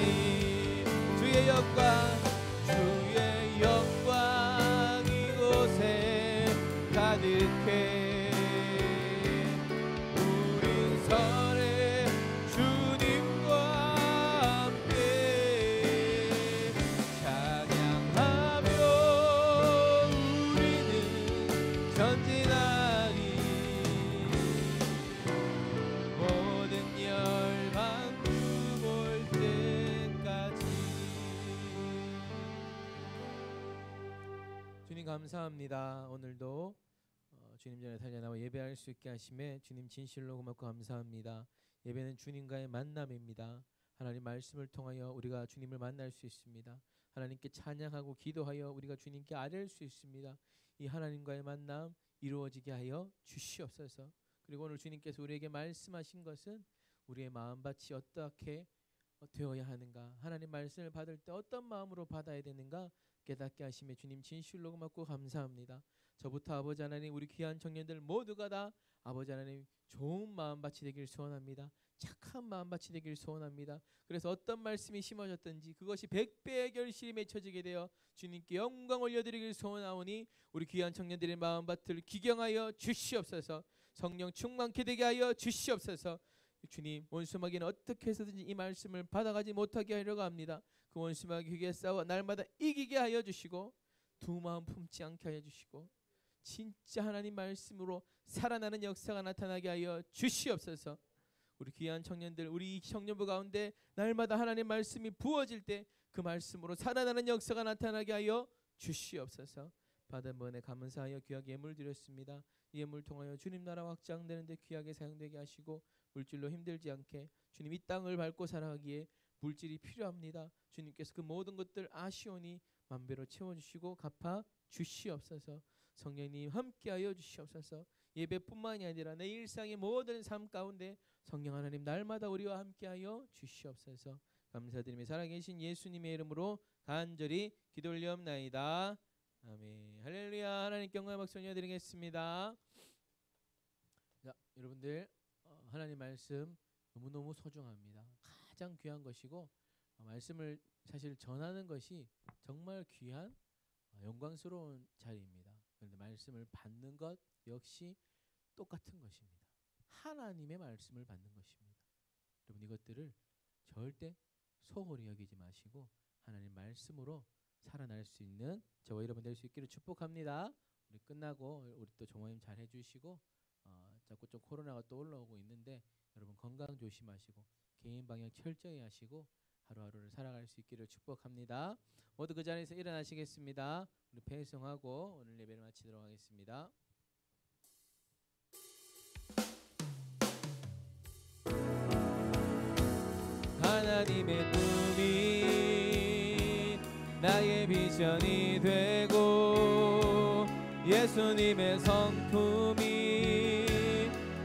주의 영광 주의 영광 이곳에 가득해 우린 선해 주님과 함께 찬양하며 우리는 전진하리 모든 열방 주 볼 때까지. 주님 감사합니다. 오늘도 주님 전에 달려나와 예배할 수 있게 하심에 주님 진실로 고맙고 감사합니다. 예배는 주님과의 만남입니다. 하나님 말씀을 통하여 우리가 주님을 만날 수 있습니다. 하나님께 찬양하고 기도하여 우리가 주님께 아뢰할 수 있습니다. 이 하나님과의 만남 이루어지게 하여 주시옵소서. 그리고 오늘 주님께서 우리에게 말씀하신 것은 우리의 마음밭이 어떻게 되어야 하는가, 하나님 말씀을 받을 때 어떤 마음으로 받아야 되는가 깨닫게 하심에 주님 진실로 고맙고 감사합니다. 저부터 아버지 하나님 우리 귀한 청년들 모두가 다 아버지 하나님 좋은 마음밭이 되길 소원합니다. 착한 마음밭이 되길 소원합니다. 그래서 어떤 말씀이 심어졌든지 그것이 100배의 결실이 맺혀지게 되어 주님께 영광 올려드리길 소원하오니 우리 귀한 청년들의 마음밭을 기경하여 주시옵소서. 성령 충만케 되게 하여 주시옵소서. 주님 원수마귀는 어떻게 해서든지 이 말씀을 받아가지 못하게 하려고 합니다. 그 원수마귀에게 싸워 날마다 이기게 하여 주시고 두 마음 품지 않게 하여 주시고 진짜 하나님 말씀으로 살아나는 역사가 나타나게 하여 주시옵소서. 우리 귀한 청년들 우리 청년부 가운데 날마다 하나님 말씀이 부어질 때 그 말씀으로 살아나는 역사가 나타나게 하여 주시옵소서. 받은 번에 감사하여 귀하게 예물 드렸습니다. 이 예물 통하여 주님 나라 확장되는 데 귀하게 사용되게 하시고 물질로 힘들지 않게 주님 이 땅을 밟고 살아가기에 물질이 필요합니다. 주님께서 그 모든 것들 아시오니 만배로 채워주시고 갚아 주시옵소서. 성령님 함께하여 주시옵소서. 예배뿐만이 아니라 내 일상의 모든 삶 가운데 성령 하나님 날마다 우리와 함께하여 주시옵소서. 감사드리며 살아계신 예수님의 이름으로 간절히 기도 올리옵나이다. 아멘. 할렐루야. 하나님께 영광의 박수 올려드리겠습니다. 자, 여러분들 하나님 말씀 너무너무 소중합니다. 가장 귀한 것이고 말씀을 사실 전하는 것이 정말 귀한 영광스러운 자리입니다. 그런데 말씀을 받는 것 역시 똑같은 것입니다. 하나님의 말씀을 받는 것입니다. 여러분 이것들을 절대 소홀히 여기지 마시고 하나님 말씀으로 살아날 수 있는 저와 여러분 될 수 있기를 축복합니다. 우리 끝나고 우리 또 종모임 잘 해주시고 자꾸 좀 코로나가 또 올라오고 있는데 여러분 건강 조심하시고 개인 방역 철저히 하시고 하루하루를 살아갈 수 있기를 축복합니다. 모두 그 자리에서 일어나시겠습니다. 우리 배송하고 오늘 예배를 마치도록 하겠습니다. 하나님의 꿈이 나의 비전이 되고 예수님의 성품이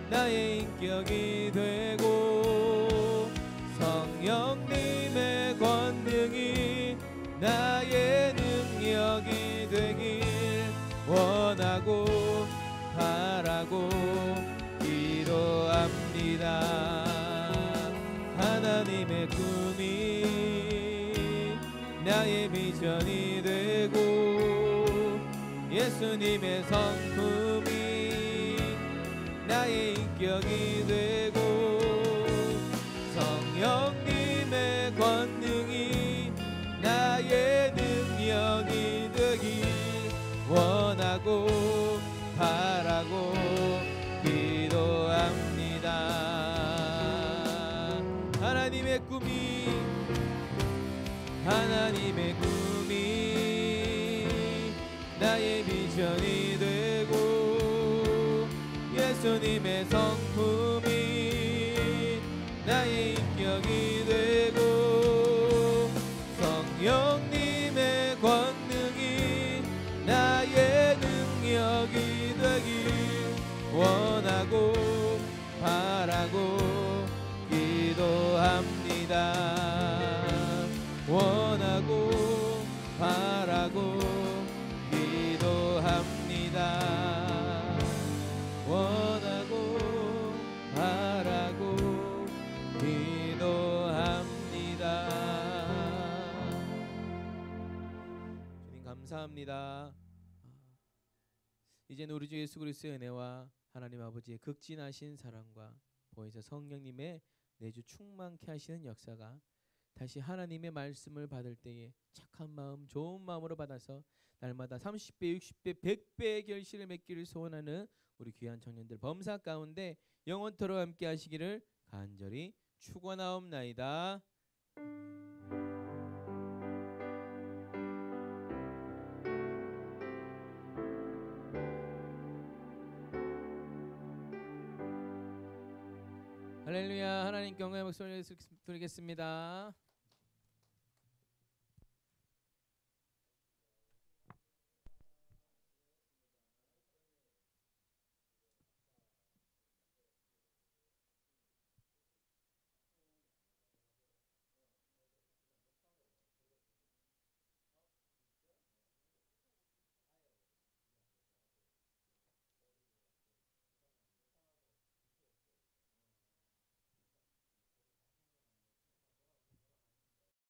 나의 인격이 되고 성령님의 권능이 나의 능력이 되길 원하고 바라고 기도합니다. 하나님의 꿈이 나의 비전이 되고 예수님의 성품이 나의 인격이 되고 성령님의 권능이 나의 능력이 되길 원하고 바라고 기도합니다. 하나님의 꿈이 나의 비전이 되고 예수님의 성품이 나의 인격이 되고 성령님의 권능이 나의 능력이 되길 원하고 바라고 기도합니다. 원하고 바라고 기도합니다. 원하고 바라고 기도합니다. 주님 감사합니다. 이제는 우리 주 예수 그리스도의 은혜와 하나님 아버지의 극진하신 사랑과 보혜사 성령님의 내주 충만케 하시는 역사가 다시 하나님의 말씀을 받을 때에 착한 마음 좋은 마음으로 받아서 날마다 30배 60배 100배의 결실을 맺기를 소원하는 우리 귀한 청년들 범사 가운데 영원토록 함께 하시기를 간절히 축원하옵나이다. 할렐루야. 하나님께 영광의 목소리를 드리겠습니다.